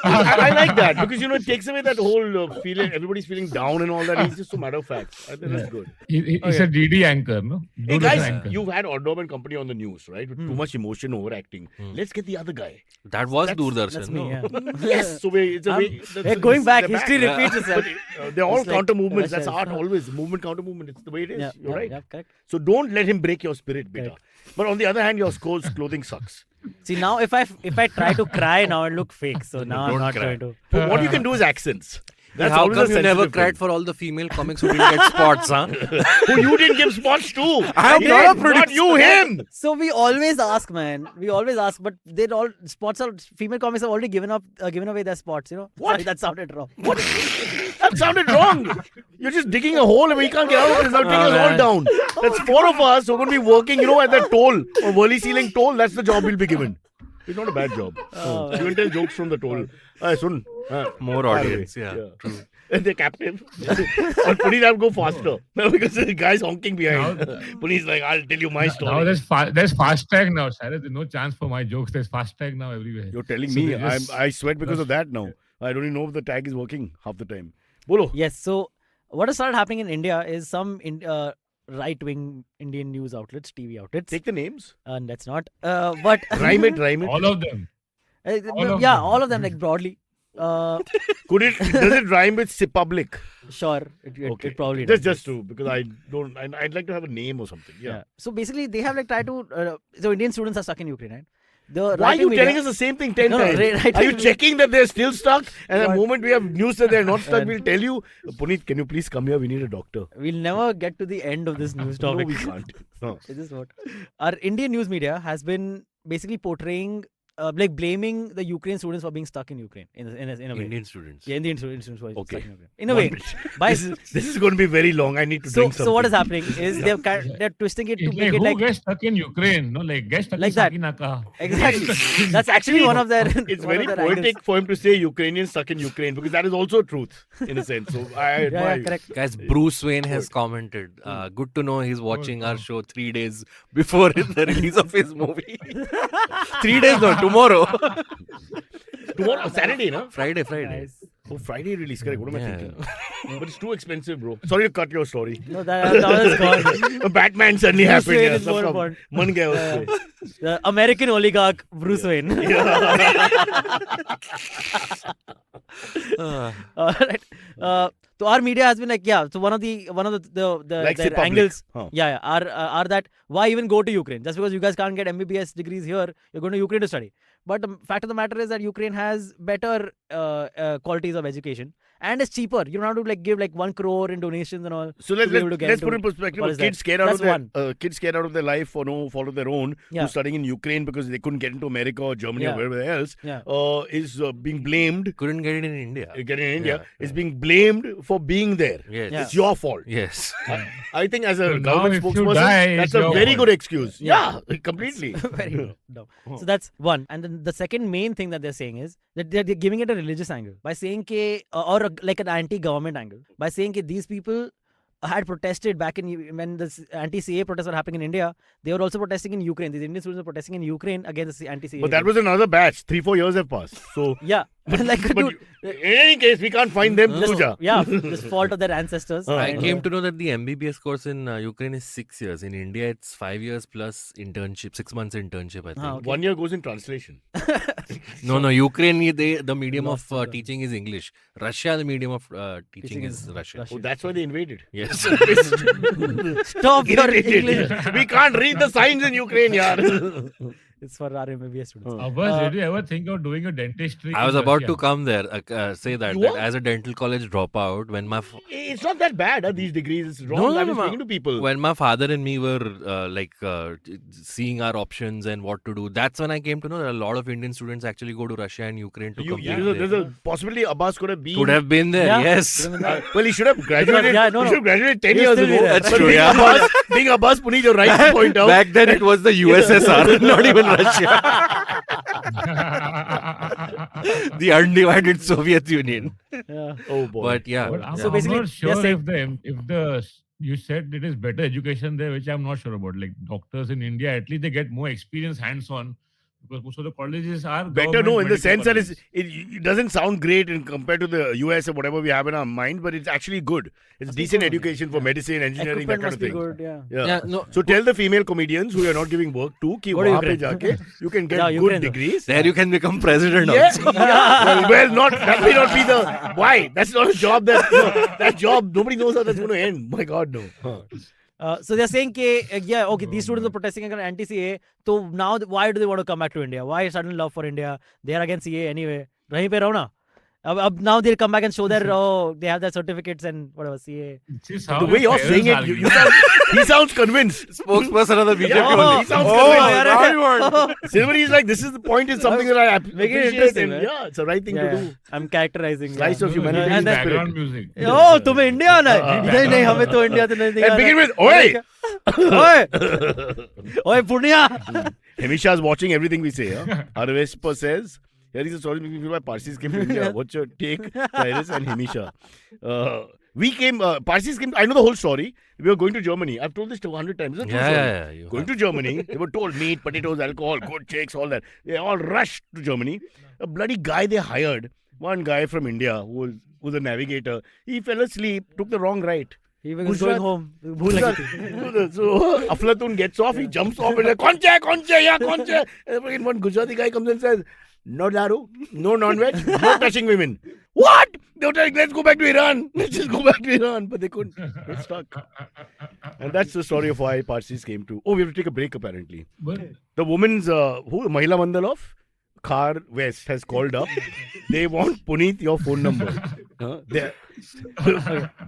I like that because, it takes away that whole feeling, everybody's feeling down and all that. He's just so matter of fact. I think that's good. He's a DD anchor, no? Hey Good as an guys, anchor. you've had Ordom and company on the news, right? With too much emotion, overacting. Let's get the other guy. That was That's- Doordarshan. That's me. no? Yeah. Yes, so it's a way. Hey, going back, they're history back. repeats itself. But, they're all It's like counter movements. Russia That's is- art always. Movement, counter movement. It's the way it is. Yeah, You're right. Yeah, correct. So don't let him break your spirit, beta. Correct. But on the other hand, your clothing sucks. See, now if I try to cry now, it look fake. So now I'm don't not cry. going to. So what you can do is accents. That's How always come a you never sensitive cried thing. for all the female comics who didn't get spots, huh? Who you didn't give spots to? I'm He not a did, producer. Not you, him. So we always ask, man. We always ask, but they all spots are female comics have already given away their spots. What? Sorry, that sounded wrong. That sounded wrong. You're just digging a hole and we can't get out of this. Now take us all man. down. That's 4 of us who are going to be working, at that toll or Worli ceiling toll. That's the job we'll be given. It's not a bad job. Oh, You can tell jokes from the toll. Sun. More audience, yeah. True. They're captive. Or Puneet, I'll go faster. Because the guy's honking behind. Puneet's like, I'll tell you my Now story. there's fast tag now, Cyrus. There's no chance for my jokes. There's fast tag now everywhere. You're telling So me they just- I sweat because of that now. I don't even know if the tag is working half the time. Bolo. Yes. So what has started happening in India is some right-wing Indian news outlets, TV outlets. Take the names. And that's not. But Rhyme it. All of them. all of yeah, them. all of them like broadly. Does it rhyme with public? Sure, it probably Just does. to, because I'd like to have a name or something. Yeah. So basically, they have like tried to. So Indian students are stuck in Ukraine, right? The Why are right-wing you media- telling us the same thing 10 No, times? right- Are you right- checking that they're still stuck? And the What? moment we have news that they're not stuck, And- we'll tell you. Puneet, can you please come here? We need a doctor. We'll never get to the end of this news No, topic. we can't. No. This is what our Indian news media has been basically portraying, like blaming the Ukraine students for being stuck in Ukraine in a way. Indian students. Yeah, Indian students were Okay. stuck in Ukraine. In a way, by This is going to be very long. I need to so drink something. so what is happening is they're twisting it to It's make like, it who like gets stuck in Ukraine? No, like gets stuck Like in that. Sakinaka. exactly. That's actually one of their. It's one very of their poetic angles. for him to say Ukrainians stuck in Ukraine because that is also truth in a sense. So I admire Yeah, you. correct. Guys, Bruce Wayne has commented. Good to know he's watching our show 3 days before the release of his movie. 3 days, no, tomorrow. Tomorrow, Saturday, no? Friday. Nice. Oh, Friday release. Correct. What am I Yeah. thinking? But it's too expensive, bro. Sorry to cut your story. No, that was gone. Batman suddenly Bruce happened. Wayne Yeah, is more sabka important. man gaya usse. The American oligarch Bruce Wayne. Alright. So our media has been like, so one of the Like say their public. angles, Huh. are that why even go to Ukraine? Just because you guys can't get MBBS degrees here, you're going to Ukraine to study. But the fact of the matter is that Ukraine has better qualities of education and it's cheaper. You don't have to like give like 1 crore in donations and all. So to be able to get let's put into in perspective. what is Kids that? scared out of That's their kids scared out of their life for no fault of their own, Yeah. who's studying in Ukraine because they couldn't get into America or Germany Yeah. or wherever else, Yeah. is being blamed. Couldn't get it in India. Get in India Yeah, is being blamed for being there. Yes. Yeah. It's your fault. Yes. I think as a So now government if you spokesperson, die, that's it's a your very fault. good excuse. Yeah. Yeah, completely. Very dumb. So that's one. And then the second main thing that they're saying is that they're giving it a religious angle by saying like an anti-government angle by saying that these people had protested back when the anti-CA protests were happening in India. They were also protesting in Ukraine. These Indian students were protesting in Ukraine against the anti-CA. But that was another batch. 3-4 years have passed. So, yeah. Like, but dude, in any case, we can't find them. this, Tuja. yeah, this fault of their ancestors. I I and, came to know that the MBBS course in Ukraine is 6 years. In India, it's 5 years plus internship, 6 months internship, I think. okay. 1 year goes in translation. No, Ukraine, the medium Lost of the- teaching is English. Russia, the medium of teaching is is Russian. Russian. Oh, that's why they invaded. Yes. Stop your Irritated. English. We can't read the signs in Ukraine, yaar. It's for our MBBS students. Abbas, did you ever think of doing a dentistry? I was in about Russia? to come there, say that You are? as a dental college dropout, when my It's not that bad, these degrees. It's wrong. No, no, I've been no, speaking to people. when my father and me were seeing our options and what to do, that's when I came to know that a lot of Indian students actually go to Russia and Ukraine to complete There's their- a possibility Abbas could have been. Could have been there, Yeah. yes. Well, he should have graduated. Yeah, no, he should have graduated 10 He'll years still be ago. there. That's But true, being yeah. Being Abbas Puneet, you're right to point out. Back then it was the USSR, not even Russia. The undivided Soviet Union. Yeah. Oh boy. But yeah, But I'm, yeah. So I'm basically, not they're sure saying- if the you said it is better education there, which I'm not sure about. Like doctors in India, at least they get more experience hands-on because most of the colleges are Better, no, government in the medical sense that colleges. it doesn't sound great in compared to the US or whatever we have in our mind, but it's actually good. It's decent education for medicine, engineering, that Equipment kind must of be thing. good. Yeah. Yeah, no. So tell the female comedians who you're not giving work to कि Go to वहाँ पे Ukraine. जाके you can get Yeah, good Ukraine though. degrees. There you can become president Yeah, also. well, not that may not be the why. That's not a job that job nobody knows how that's going to end. My God, no. So they're saying these students are protesting against anti-CA. So now why do they want to come back to India? Why sudden love for India? They are against CA anyway. Rahi pe raho na. Now they'll come back and show their they have their certificates and whatever CA. This is how The way your you're saying parents it, argue. he sounds convinced. Spokesperson of the BJP Yeah, only. he sounds Oh, convinced. now you want. Silvery is like, this is the point, is something that I Make it appreciate. interesting, And man. yeah, it's the right thing to do. I'm characterizing. Slice of No, no, humanity this is is then- background music. Oh, तुम्हें India आना है? हाँ, नहीं नहीं हमें तो India तो नहीं And begin with, oi! ओए Punia. Hemisha is watching everything we say. Huh? Arvespa says, here is a story making feel by Parsis came to India. What's your take, Cyrus and Hemisha? Parsis came, I know the whole story. We were going to Germany. I've told this 100 times. It's a true story. Yeah. You Going have. to Germany, they were told meat, potatoes, alcohol, good chicks, all that. They all rushed to Germany. A bloody guy they hired, one guy from India who was a navigator, he fell asleep, took the wrong right. He was Gujarat. going home. भूल लगी थी. So Aflatun gets off, he jumps off and like, Conche, yeah, Conche. And one Gujarati guy comes and says, no daru, no non-veg, no touching women. What? They were like, let's go back to Iran. Let's just go back to Iran. But they couldn't. They're stuck. And that's the story of why Parsis came to. Oh, we have to take a break apparently. But The woman's, Mahila Mandal of Khar West has called up. They want Puneet your phone number.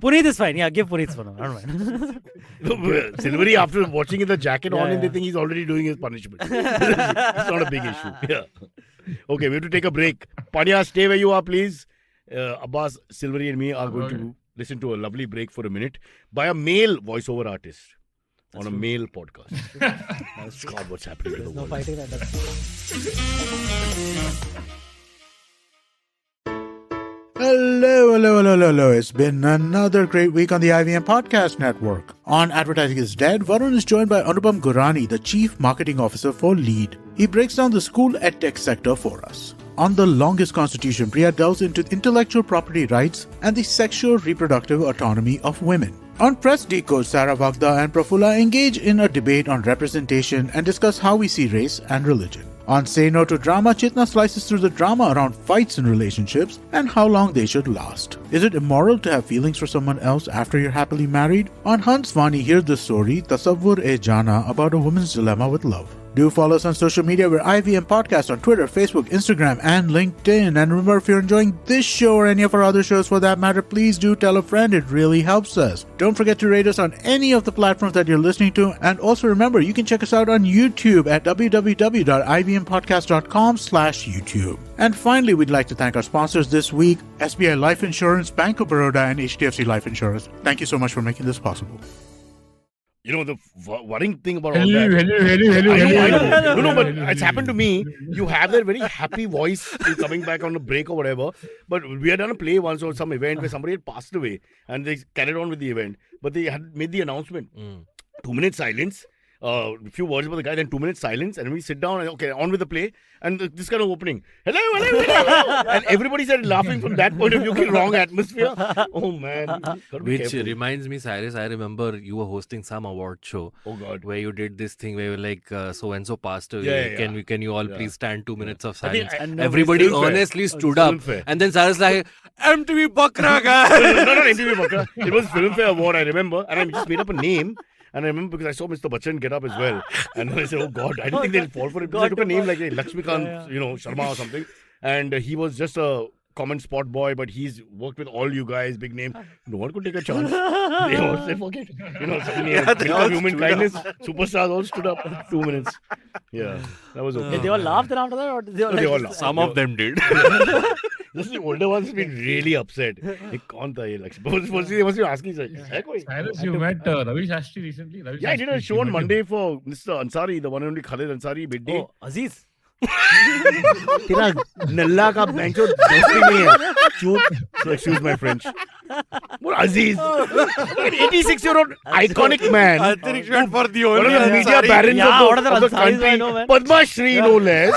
Puneet is fine. Yeah, give Puneet's phone. I don't mind. Silvery, after watching the jacket on Yeah, him, they yeah. think he's already doing his punishment. It's not a big issue. Yeah. Okay, we have to take a break. Panya, stay where you are, please. Abbas, Silvery, and me are going to listen to a lovely break for a minute by a male voiceover artist on a male podcast. God, what's happening in the There's no world? fighting that. Hello. It's been another great week on the IVM Podcast Network. On Advertising is Dead, Varun is joined by Anupam Gurani, the Chief Marketing Officer for Lead. He breaks down the school edtech sector for us. On The Longest Constitution, Priya delves into intellectual property rights and the sexual reproductive autonomy of women. On Press Decode, Sarah Vagda and Prafula engage in a debate on representation and discuss how we see race and religion. On Say No to Drama, Chitna slices through the drama around fights in relationships and how long they should last. Is it immoral to have feelings for someone else after you're happily married? On Hans Vani, hear the story Tasavvur-e Jana about a woman's dilemma with love. Do follow us on social media. We're IVM Podcast on Twitter, Facebook, Instagram, and LinkedIn. And remember, if you're enjoying this show or any of our other shows for that matter, please do tell a friend. It really helps us. Don't forget to rate us on any of the platforms that you're listening to. And also remember, you can check us out on YouTube at www.ivmpodcast.com/YouTube. And finally, we'd like to thank our sponsors this week, SBI Life Insurance, Bank of Baroda, and HDFC Life Insurance. Thank you so much for making this possible. You know, the worrying thing about all Hello, that. hello. I know. No, but it's happened to me. You have that very happy voice coming back on a break or whatever. But we had done a play once or some event where somebody had passed away and they carried on with the event. But they had made the announcement. 2 minutes silence. A few words about the guy, then 2 minutes silence, and we sit down and okay, on with the play, and this kind of opening, hello, and everybody started laughing from that point of view. Wrong atmosphere. Oh man, gotta be Which careful. reminds me, Cyrus, I remember you were hosting some award show Oh god, where you did this thing where you were like, so and so passed away. Yeah. Can you all Yeah. please stand 2 minutes of I think silence? And Everybody Filmfare. honestly stood Film up, Fair. and then Cyrus like, MTV Bakra guy. not interview, Bakra. It was Filmfare Award, I remember, and I just made up a name. And I remember because I saw Mr. Bachchan get up as well. And I said, oh God, I didn't think they'll fall for it. Because I took a name like Lakshmikant, Sharma or something. And he was just a common spot boy, but he's worked with all you guys, big name. No one could take a chance. They all said, forget. Suddenly, they all human stood kindness, superstars all stood up 2 minutes. Yeah, that was okay. Did they all laugh then after that? Or did they all No, they like all just- laughed. Some of them did. Just the older ones have been really upset. Like, kaun tha ye Lakshmi? Mostly they must be asking, like, hai koi? Cyrus, you met Ravi Shastri recently? Ravi Yeah, I did a Shastri, show you on met him. Monday for Mr. Ansari, the one and only Khalid Ansari, midday. Oh, Aziz. तेरा नल्ला का बेंचो दोस्ती नहीं है चूत so excuse my French what Aziz an 86-year-old iconic man for the one of the media barons Yeah, what are the of the Ansaris I country know, man? Padma Shri no less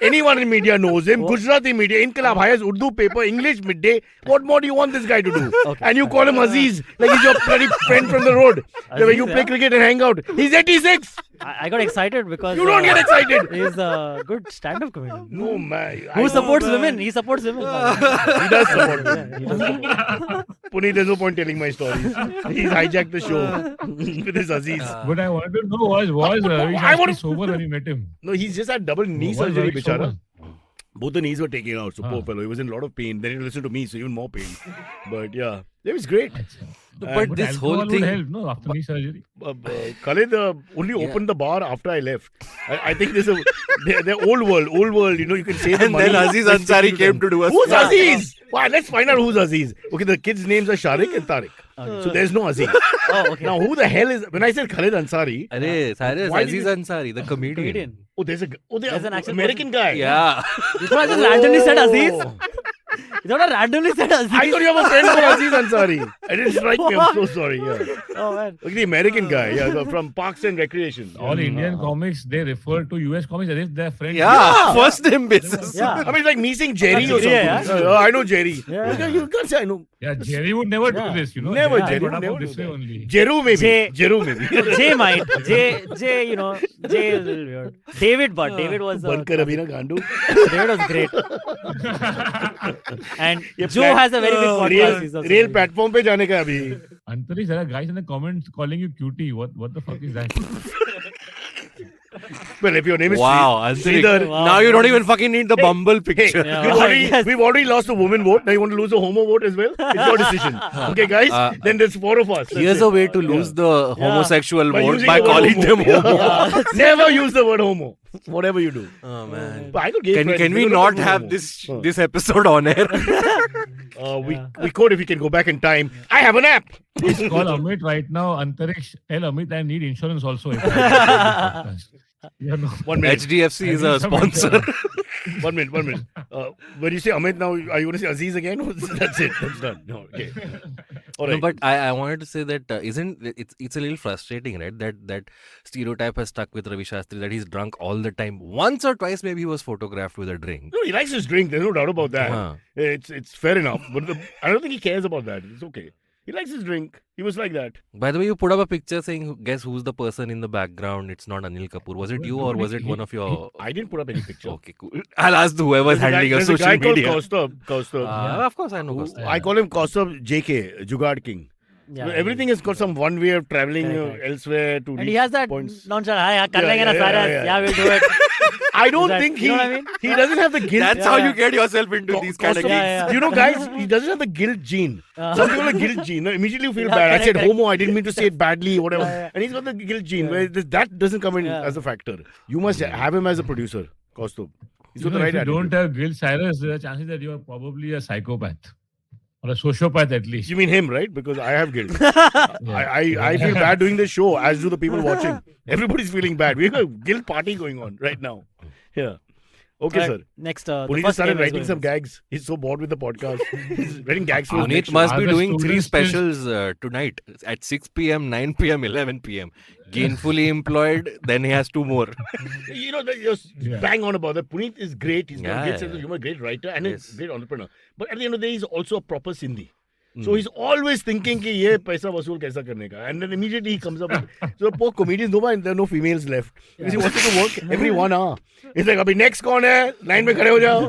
anyone in media knows him Gujarati media Inqilab Hayas Urdu paper English midday what more do you want this guy to do and you call him Aziz like he's your bloody friend from the road where you play cricket and hang out he's 86 I got excited because you don't get excited he's a good stand-up comedian. no man Who supports women? He supports women. He does support me. He does support. Puneet, there's no point telling my stories. He's hijacked the show with his Aziz. But I wanted to know, was Ravi I want Shastri to- sober when you met him? No, he's just had double knee Was surgery, Ravi bichara. sober? Both the knees were taken out, so poor fellow. He was in a lot of pain. Then he listened to me, so even more pain. But yeah, it was great. But this alcohol whole would thing. help, no? After knee surgery. Khalid only opened the bar after I left. I think there's they're old world. You can save the And money. then Aziz by sticking Ansari to came them. to do a Who's skit. Aziz? Why? Let's find out who's Aziz. Okay, the kids' names are Sharik and Tariq. So there's no Aziz. Oh, okay. Now, who the hell is? When I said Khalid Ansari, Arey, Cyrus, Why did Aziz you- Ansari, the comedian. Comedian. there's There's an an actual American guy. Yeah. You thought I just randomly said Aziz? Oh. You thought I randomly said Aziz? I thought you have a friend called Aziz Ansari. I didn't strike me. I'm so sorry. Yeah. Oh, man. Look, the American guy. Yeah, from Parks and Recreation. All Indian comics, they refer to US comics as if they're friends. Yeah. First name basis. Yeah. I mean, it's like me saying Jerry or something. Yeah. I know Jerry. Yeah. You can't say I know. Yeah, Jerry would never Yeah. do this, Never, Jerry Jerry got would up never this do way that. only. Jeru maybe. J- Jeru maybe. J might. J, J is a little weird. David, but David was. Bankar abhi na gandu. David was great. And ये Joe plat- has a very big podcast. He's also Real very- platform पे जाने का अभी. Antarish, there are guys in the comments calling you cutie. What the fuck is that? Well, if your name is Wow, Sridhar, Antarish. Now you don't even fucking need the Bumble Hey, picture. Yeah. we've already lost a woman vote. Now you want to lose a homo vote as well? It's your decision. Okay, guys? Then there's 4 of us. That's Here's it. a way to lose the homosexual By vote using by the word calling them homo. homo. Never use the word homo. Whatever you do. Oh man. But I got gay friends. Can They we don't not know have homo. this episode on air? We could if we can go back in time. I have an app. Please call Amit right now. Antarish, tell Amit I need insurance also. If I do this podcast. Yeah, no. 1 minute. HDFC is I a need some sponsor. insurance. 1 minute. When you say Amit now, are you going to say Aziz again? That's it. That's done. No, okay. All No, right. but I wanted to say that it's a little frustrating, right? That stereotype has stuck with Ravi Shastri that he's drunk all the time. Once or twice, maybe he was photographed with a drink. No, he likes his drink. There's no doubt about that. Huh. It's fair enough. But I don't think he cares about that. It's okay. He likes his drink. He was like that. By the way, you put up a picture saying, "Guess who's the person in the background?" It's not Anil Kapoor. Was it you or was it one of your? I didn't put up any picture. Okay, cool. I'll ask whoever's handling your There's a social guy called media. Kaustubh. Of course, I know. Kaustubh. I call him Kaustubh JK, Jugaad King. Yeah, Everything has got some one way of traveling Correct. elsewhere to And reach he has that points. nonchalant, "Hi, kar Yeah, lenge na yeah, sara." yeah, Yeah, we'll do it. I don't that- think you know what I mean? he doesn't have the guilt. That's how you get yourself into these kind of Cost of- gigs. Yeah. You know, guys, he doesn't have the guilt gene. Some people have guilt gene. No, immediately you feel Yeah, bad. I correct, said correct. homo. I didn't mean to say it badly, whatever. Yeah. And he's got the guilt gene. Yeah. Where that doesn't come in Yeah. as a factor. You must have him as a producer, Kaustubh. He's You got know, the if right you attitude. don't have guilt, Cyrus, there are chances that you are probably a psychopath or a sociopath at least. You mean him, right? Because I have guilt. Yeah. I feel bad doing this show, as do the people watching. Everybody's feeling bad. We have a guilt party going on right now. Yeah. Okay, Alright, sir. Next, Puneet the has first started game is writing going some on. gags. He's so bored with the podcast. He's writing gags for his Puneet next show. must be Are the doing 3 students still- specials tonight at 6 p.m., 9 p.m., 11 p.m. Gainfully employed, then he has 2 more. You know, just Yeah. bang on about that. Puneet is great. He's got Yeah, great yeah, sense of yeah. humor, great writer, and Yes. a great entrepreneur. But at the end of the day, he's also a proper Sindhi. So he's always thinking कि ये पैसा वसूल कैसा करने का, and then immediately he comes up with. So poor comedians, there are no females left because he wanted to work every 1 hour. He's like, अभी next कौन है? Line में खड़े हो जाओ.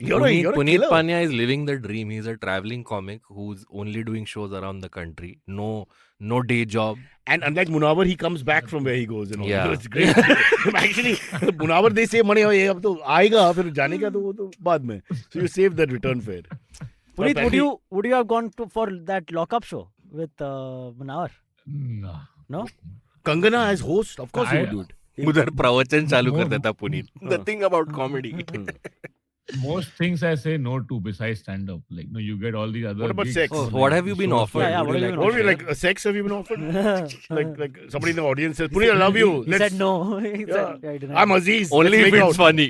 You're a Puneet killer. Panya is living the dream. He's a traveling comic who's only doing shows around the country. No day job. And unlike Munawar, he comes back from where he goes. And all. Yeah. So it's great. Actually, Munawar, they say money ये अब तो आएगा, फिर जाने का तो वो तो बाद में. So you save that return fare. Puneet, Apparently- would you have gone for that lockup show with Munawar? No. No? Kangana as host, of course he would do it. उधर प्रवचन चालू कर No. देता Puneet. The thing about comedy. Most things I say no to besides stand up. Like, no, you get all these other. What about gigs, sex? Oh, like what have you been shows offered? for- Yeah, what have you been What offered? would you like? Sex have you been offered? like somebody in the audience says, Puneet, I love you. He said no. He Yeah. said, yeah, he denied I'm it. Aziz. Only Let's if make it's out. funny.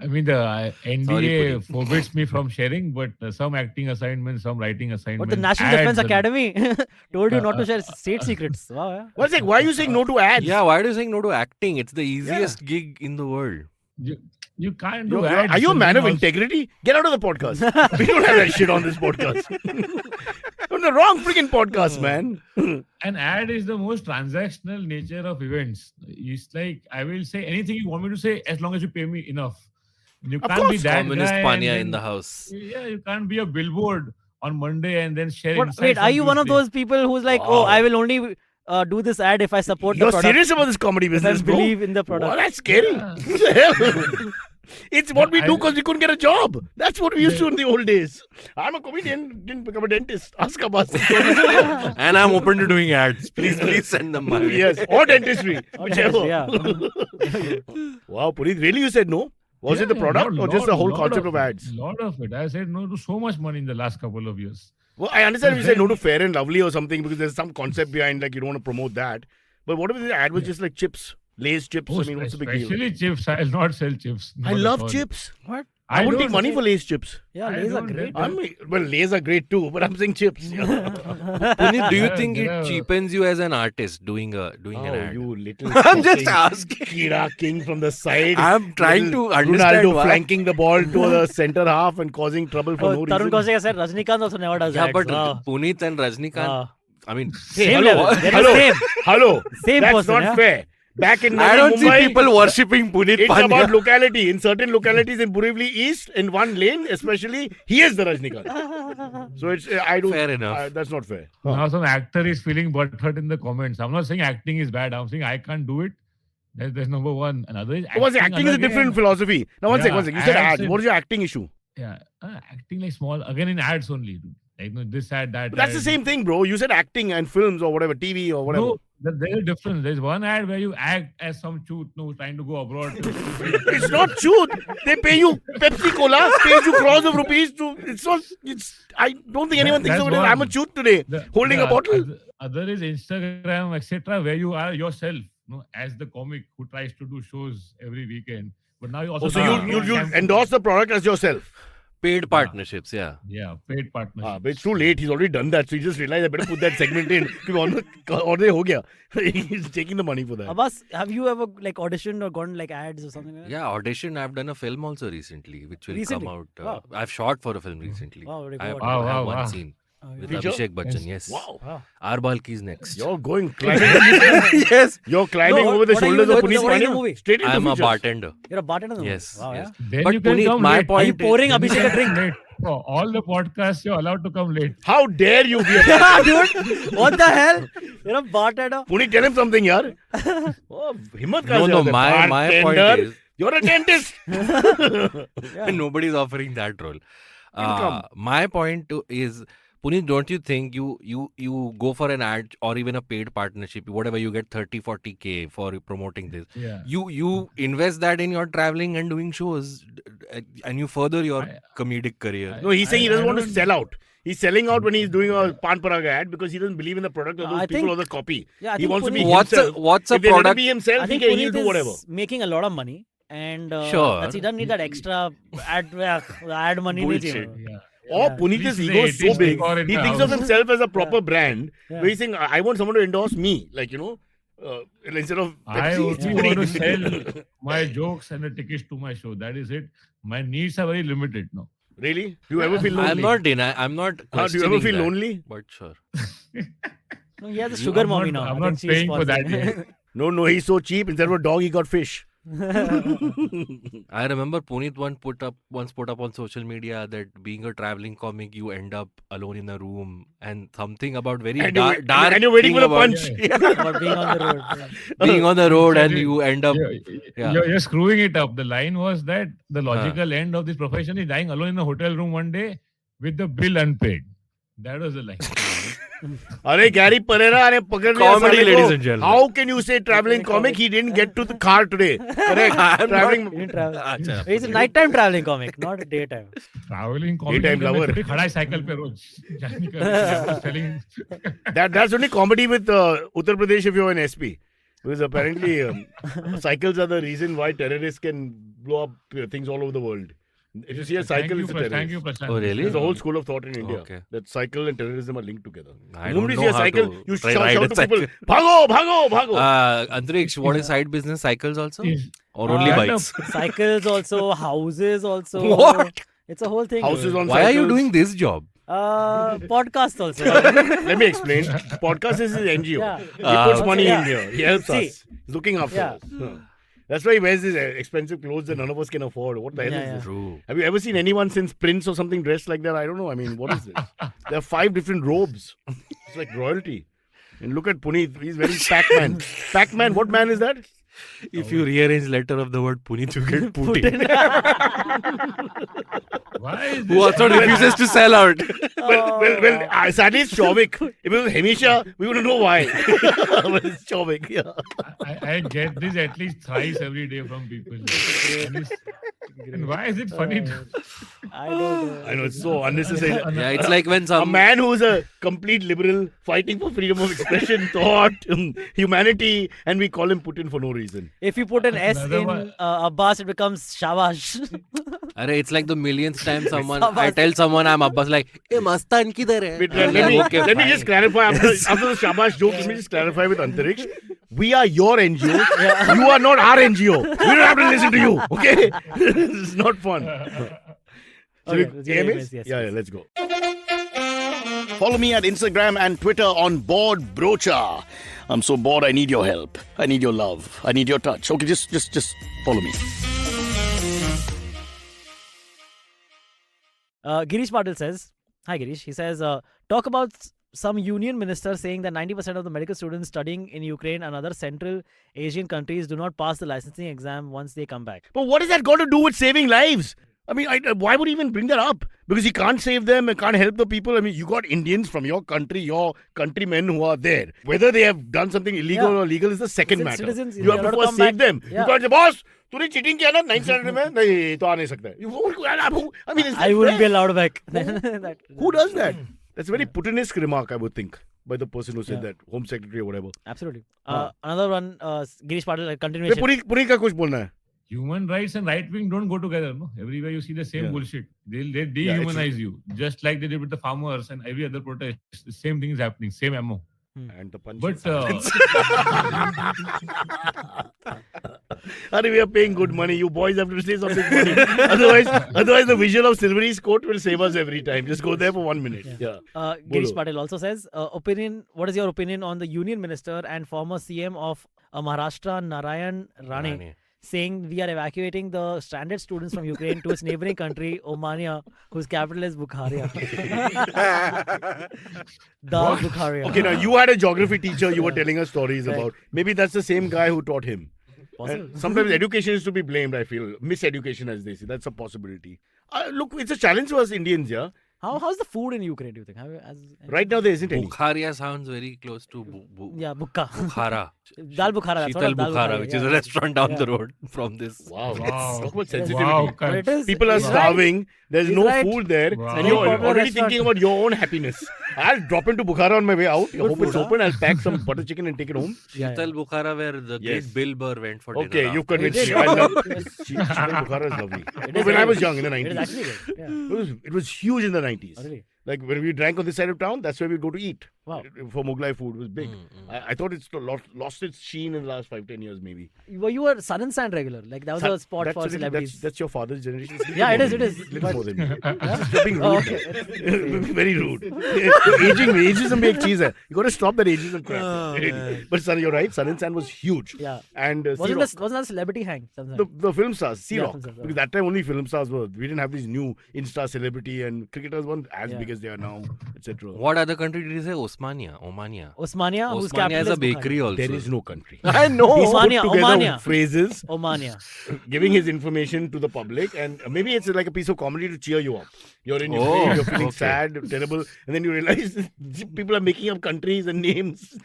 I mean, the NDA Puneet. forbids me from sharing, but some acting assignments, some writing But assignments. the National Defense ads and- Academy told you not to share state secrets. Wow, yeah. What's like? Why are you saying no to ads? Yeah, why are you saying no to acting? It's the easiest gig in the world. You can't do You're- ads. are you a and man then of also- integrity? Get out of the podcast. We don't have that shit on this podcast. On the wrong freaking podcast, man. An ad is the most transactional nature of events. It's like I will say anything you want me to say as long as you pay me enough. You Of can't be course, that Communist guy and Panya then- in the house. Yeah, you can't be a billboard on Monday and then share. What, insights wait, are on you one of Tuesday. those people who's like, oh, Wow. I will only do this ad if I support You're the product? serious about this comedy If I business, bro? believe in the product. Wow, that's scary. Yeah. What the hell? It's what we I- do because we couldn't get a job. That's what we used to in the old days. I'm a comedian, didn't become a dentist. Ask Abbas. And I'm open to doing ads. Please send them my way. Yes, or dentistry, whichever. Yeah. Wow, Puneet, really you said no? Was it the Yeah, product lot- or just the whole lot concept of it. ads? Lot of it. I said no to so much money in the last couple of years. Well, I understand if you said then- no to Fair and Lovely or something because there's some concept behind like you don't want to promote that. But what if the ad was just like chips, Lay's chips? I mean, what's the big deal? Especially chips. I'll not sell chips. I Not at love all. chips. What? I wouldn't don't- take money for Lay's chips. Yeah, I Lays are don't great. get I mean, well, Lay's are great too, but I'm saying chips. Puneet, do you Yeah, think it yeah. cheapens you as an artist doing an Oh, ad? you little. I'm just fucking asking. Kira King from the side. I'm trying Little to understand Ronaldo why. flanking the ball to the center half and causing trouble for Oh, no Tarun reason. Kaushik said Rajnikant also never does Yeah, ads. but Wow. Puneet and Rajnikant, Wow. I mean, Hey, Same hello, level. They're the hello, same. hello. Same That's person, not yeah? fair. Back in I don't Mumbai, see people worshipping Puneet it's about Panya. locality. In certain localities in Borivali East, in one lane especially, he is the Rajnikant. So it's I don't. Fair enough. That's not fair. Now some actor is feeling butthurt in the comments. I'm not saying acting is bad. I'm saying I can't do it. That's number one. Another is What's acting is a again. different philosophy. Now one Yeah, second. You said ads ad. What is your acting issue? Yeah, acting like small again in ads only. Dude. Like no, this ad, that. But that's the ad. same thing, bro. You said acting and films or whatever, TV or whatever. No, there's a difference. There's one ad where you act as some truth, no, trying to go abroad. It's not truth. They pay you Pepsi Cola, pays you crores of rupees to. It's not. It's. I don't think anyone thinks That's of it as one. I'm a truth today, holding a bottle. Other is Instagram, etc., where you are yourself, as the comic who tries to do shows every weekend. But now you also. Oh, so do you campaign. endorse the product as yourself. Paid partnerships, yeah. Yeah, paid partnership. But it's too late. He's already done that. So he just realized I better put that segment in. Or they ho gaya. He's taking the money for that. Abbas, have you ever like auditioned or gone like ads or something like that? Yeah, audition. I've done a film also recently, which will Recently? come out. Wow. I've shot for a film recently. Wow, very I have, good. Wow, I have wow, one wow. scene. with Feature? Abhishek Bachchan. Yes. Wow. Wow. Arbalki is next. You're going climbing. Yes. You're climbing No, over the what are you shoulders in of the- Puneet what are you in the Pandya. movie? Straight into I am a features. bartender. You're a bartender in the movie. Yes. Wow, yes. Then But you can Puneet, come my late. point Are you pouring Then you Abhishek a can drink? come late. For all the podcasts, you're allowed to come late. How dare you be a Yeah, dude. What the hell? You're a bartender. Puneet, tell him something, yaar. Oh, himmat kahan No, se no. aata hai? My point Bartender. is You're a dentist. Yeah. nobody's offering that role. come. My point is, Puneet, don't you think you go for an ad or even a paid partnership, whatever, you get 30-40K for promoting this. Yeah. You invest that in your traveling and doing shows, and you further your I- comedic career. No, he's saying he doesn't I want to don't- sell out. He's selling out when he's doing a Pan Paraga ad because he doesn't believe in the product of those I people think- or the copy. Yeah, I He think wants to be Puneet- himself. What's a If they let him product? be himself, I think he'll Puneet do is whatever. making a lot of money, and Sure. he doesn't need that extra ad money. नहीं Bullshit. चाहिए. Yeah. Or Yeah. Puneet's Please ego is say so it big, before in he the thinks of house. himself as a proper brand. Yeah. Where he's saying, I want someone to endorse me. Like, instead of I Pepsi, only it's want Puneet. to sell my jokes and the tickets to my show. That is it. My needs are very limited now. Really? Do you ever feel lonely? I'm not denying. I'm not Do you questioning ever feel that, lonely? But sure. No, he has a sugar I'm mommy not- now. I'm I not think she's paying for that sponsoring. yet. No, he's so cheap. Instead of a dog, he got fish. I remember Puneet once put up on social media that being a traveling comic, you end up alone in a room and something about very And dark. and you're waiting thing for the about punch. About being on the road. Yeah. Being on the road and Exactly. you end up. You're, Yeah. you're screwing it up. The line was that the logical end of this profession is dying alone in a hotel room one day with the bill unpaid. That was the line. Arey, Gary Pereira, अरे पकड़ लिया Comedy, साले को. ladies and gentlemen. How can you say traveling comic? He didn't get to the car today. Correct. I'm Traveling. He didn't travel. अच्छा. He's a nighttime traveling comic, not a daytime. Traveling comic. Daytime lover. खड़ा है cycle पे रोज. जाने का selling. That's only comedy with Uttar Pradesh if you're an SP. Because apparently cycles are the reason why terrorists can blow up things all over the world. If you see a cycle, it's a terrorist. Thank you, Prashant. Oh, really? There's a whole school of thought in India Okay. that cycle and terrorism are linked together. I The moment don't you see know a how cycle, to you try shout ride a to people, cycle. "Bhago, bhago, bhago!" Antariksh, what is side business? Cycles also? Yes. Or only Uh, bikes? Cycles also, houses also. What? It's a whole thing. Houses on Why are you cycles. doing this job? Podcast also. Let me explain. Podcast is his NGO. Yeah. He puts Also, money yeah. in here. He helps See. us. He's looking after Yeah. us. Huh. That's why he wears these expensive clothes that none of us can afford. What the hell Yeah, is yeah. this? True. Have you ever seen anyone since Prince or something dressed like that? I don't know. I mean, what is this? There are 5 different robes. It's like royalty. And look at Puneet. He's very Pac-Man. Pac-Man, what man is that? If you rearrange letter of the word Puneet, you get Putin. Why is Who this? also refuses to sell out. Sadly it's Chauvik. If it was Hemisha, we wouldn't know why. But it's Chauvik, yeah. I get this at least thrice every day from people. And why is it funny? I don't know. I know, it's so unnecessary. Yeah, it's like when A some man who's a complete liberal, fighting for freedom of expression, thought, humanity, and we call him Putin for no reason. If you put an S Another in one. Abbas, it becomes Shabash. Arey, it's like the millionth time someone I Abbas. tell someone I'm Abbas, like, "Hey, Mastan kidhar hai?" Wait, I'm let like, me, "Okay, let me fine." just clarify after the Shabash joke. Let me just clarify with Antariksh. We are your NGO. You are not our NGO. We don't have to listen to you. Okay, this is not fun. Okay, we- let's get aim it, is? yes, yeah, yes. let's go. Follow me at Instagram and Twitter on Bored Brocha. I'm so bored. I need your help. I need your love. I need your touch. Okay, just follow me. Girish Patil says, hi Girish, he says, talk about some union minister saying that 90% of the medical students studying in Ukraine and other Central Asian countries do not pass the licensing exam once they come back. But what has that got to do with saving lives? I mean, why would he even bring that up? Because he can't save them and can't help the people. I mean, you got Indians from your country, your countrymen who are there. Whether they have done something illegal Yeah. or legal is the second Since matter. citizens, You they have to are allowed to first come save back. them. Yeah. You can't say, boss, तूने cheating किया ना 9th standard में नहीं तो आ नहीं सकता है. I mean, is that I wouldn't be fair? allowed back. That- Who does that? That's a very Putinist remark, I would think, by the person who said Yeah. that, Home Secretary or whatever. Absolutely. हाँ. Another one, Girish Patil, Hey, continuation. Puneet का कुछ बोलना है? Human rights and right wing don't go together. No, everywhere you see the same Yeah. bullshit. They Yeah, it's- dehumanize you, just like they did with the farmers and every other protest. The same thing is happening, same ammo. And the punch But is silence. Arey, we are paying good money. You boys have to say something funny. otherwise, the visual of Silvery's coat will save us every time. Just go there for 1 minute. Yeah. Girish Bolo. Patel also says, what is your opinion on the Union Minister and former CM of Maharashtra, Narayan Rane, Rane. saying we are evacuating the stranded students from Ukraine to its neighboring country, Omania, whose capital is Bukharia. Dal Bukharia. Okay, now you had a geography teacher you were telling us stories Right. about. Maybe that's the same guy who taught him. Possible. And sometimes education is to be blamed, I feel. Miseducation, as they say. That's a possibility. Look, it's a challenge for us Indians, yeah. How's the food in Ukraine, do you think? Right now, there isn't any. Bukharia sounds very close to Yeah, Bukka. Bukhara. Dal Bukhara. That's what Sheetal Dal Bukhara, which is a restaurant down the road from this. Wow. Wow. Talk about sensitivity. Wow, But it is. People are he's starving. There's He's no right. food there. Wow. And you're Very popular already restaurant. thinking about your own happiness. I'll drop into Bukhara on my way out. I Good hope food, it's huh? open. I'll pack some butter chicken and take it home. Yeah, Sheetal Bukhara, where the Yes. great Bill Burr went for dinner. Okay, you've after. convinced It me. is. I love Yes. Sheetal Bukhara is lovely. It is When I very was good. young in the It is 90s. actually good. Yeah. It was huge in the 90s. Oh, really? Like when we drank on this side of town, that's where we'd go to eat. Wow. For Mughlai food, it was big. Mm. I thought it's lost its sheen in the last 5-10 years, maybe. You were Sun and Sand regular. Like that was a spot for celebrities. That's your father's generation. It's Yeah, it little is, more it than is, me. but- Little more than me. You're being rude. Oh, okay. Very rude. Ageism big cheese. You got to stop that ageism crap. Oh, But son, you're right. Sun and Sand was huge. Yeah. And Wasn't Sea-Rock, that a celebrity hang? the film stars, Sea Yeah, Rock. film stars, Because that time only film stars were. We didn't have these new Insta celebrity and cricketers weren't as Yeah. big as they are now, etc. What other country did you say? Osmania. Osmania, whose Osmania capital is a is Bukhara. bakery also. There is no country. I know. He's put Omania, together Omania. phrases, Omania. giving his information to the public, and maybe it's like a piece of comedy to cheer you up. You're in Oh, Ukraine, you're feeling okay. sad, terrible, and then you realize people are making up countries and names.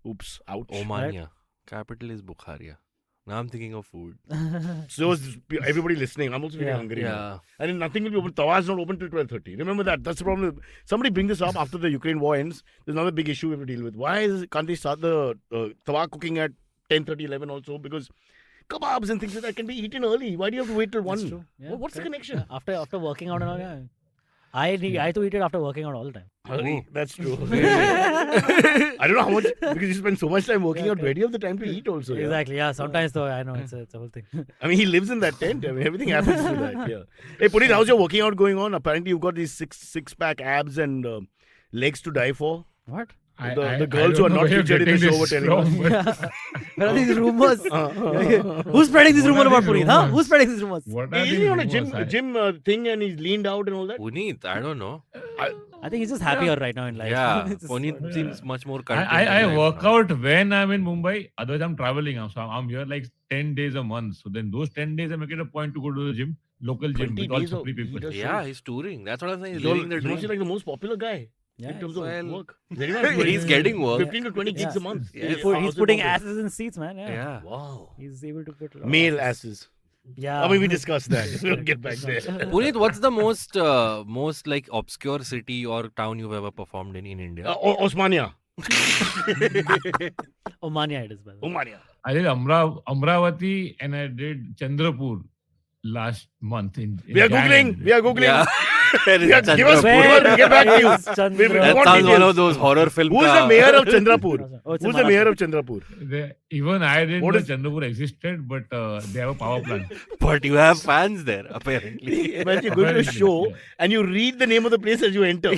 Oops, ouch. Omania. Capital is Bukharia. Now I'm thinking of food. So is everybody listening. I'm also feeling Yeah. hungry now. Yeah. And then nothing will be open. Tawa is not open till 12:30. Remember that. That's the problem. Somebody bring this up after the Ukraine war ends. There's another big issue we have to deal with. Can't they start the Tawa cooking at 10:30, 11 also? Because kebabs and things like that can be eaten early. Why do you have to wait till 1? That's true. Yeah, What's the correct. connection? Yeah, after working out and all, yeah. I had to eat it after working out all the time. Hurry. That's true. I don't know how much, because you spend so much time working Yeah, out. correct. Where do you have the time to eat also? Yeah? Exactly. Yeah. Sometimes though, I know it's a whole thing. I mean, he lives in that tent. I mean, everything happens to that. Yeah. Hey, Puneet, how's your working out going on? Apparently, you've got these six-pack abs and legs to die for. What? The girls who are not featured in the show were telling us. Where are these rumors? Who's spreading this What rumor are about these Puneet? Huh? rumors? Who's spreading these rumors? What are Is these he on a rumors? gym thing and he's leaned out and all that? Puneet, I don't know. I think he's just happier right now in life. Yeah, It's just- Puneet seems much more content. I in life work now. out when I'm in Mumbai. Otherwise, I'm traveling. So I'm here like 10 days a month. So then those 10 days, I make it a point to go to the gym, local gym 20 with all days of- supply he people. does Yeah, shows. he's touring. That's what I'm saying. He's He's living the also dream. like the most popular guy Yeah, in terms well, of work. Very much. He's getting work. 15 to 20 gigs Yeah. a month. Yes. He's putting asses in seats, man. Yeah. Yeah. Wow. He's able to put a lot of Male asses. Yeah. I mean, we discussed that. We'll get back there. Puneet, what's the most like obscure city or town you've ever performed in India? Osmania. Omania it is, by the way. Omania. I did Amravati and I did Chandrapur last month. In We are Jan. Googling. We are Googling. Yeah. Yeah, give us Chandrapur. food, we'll get back to you. is Chandra- We That want sounds one details. of those horror film. Who's the mayor of Chandrapur? Oh, it's in Who's the mayor Maharashtra. of Chandrapur? Even I didn't What know is- Chandrapur existed, but they have a power plant. But you have fans there, apparently. Imagine you go to a Apparently, show yeah. and you read the name of the place as you enter.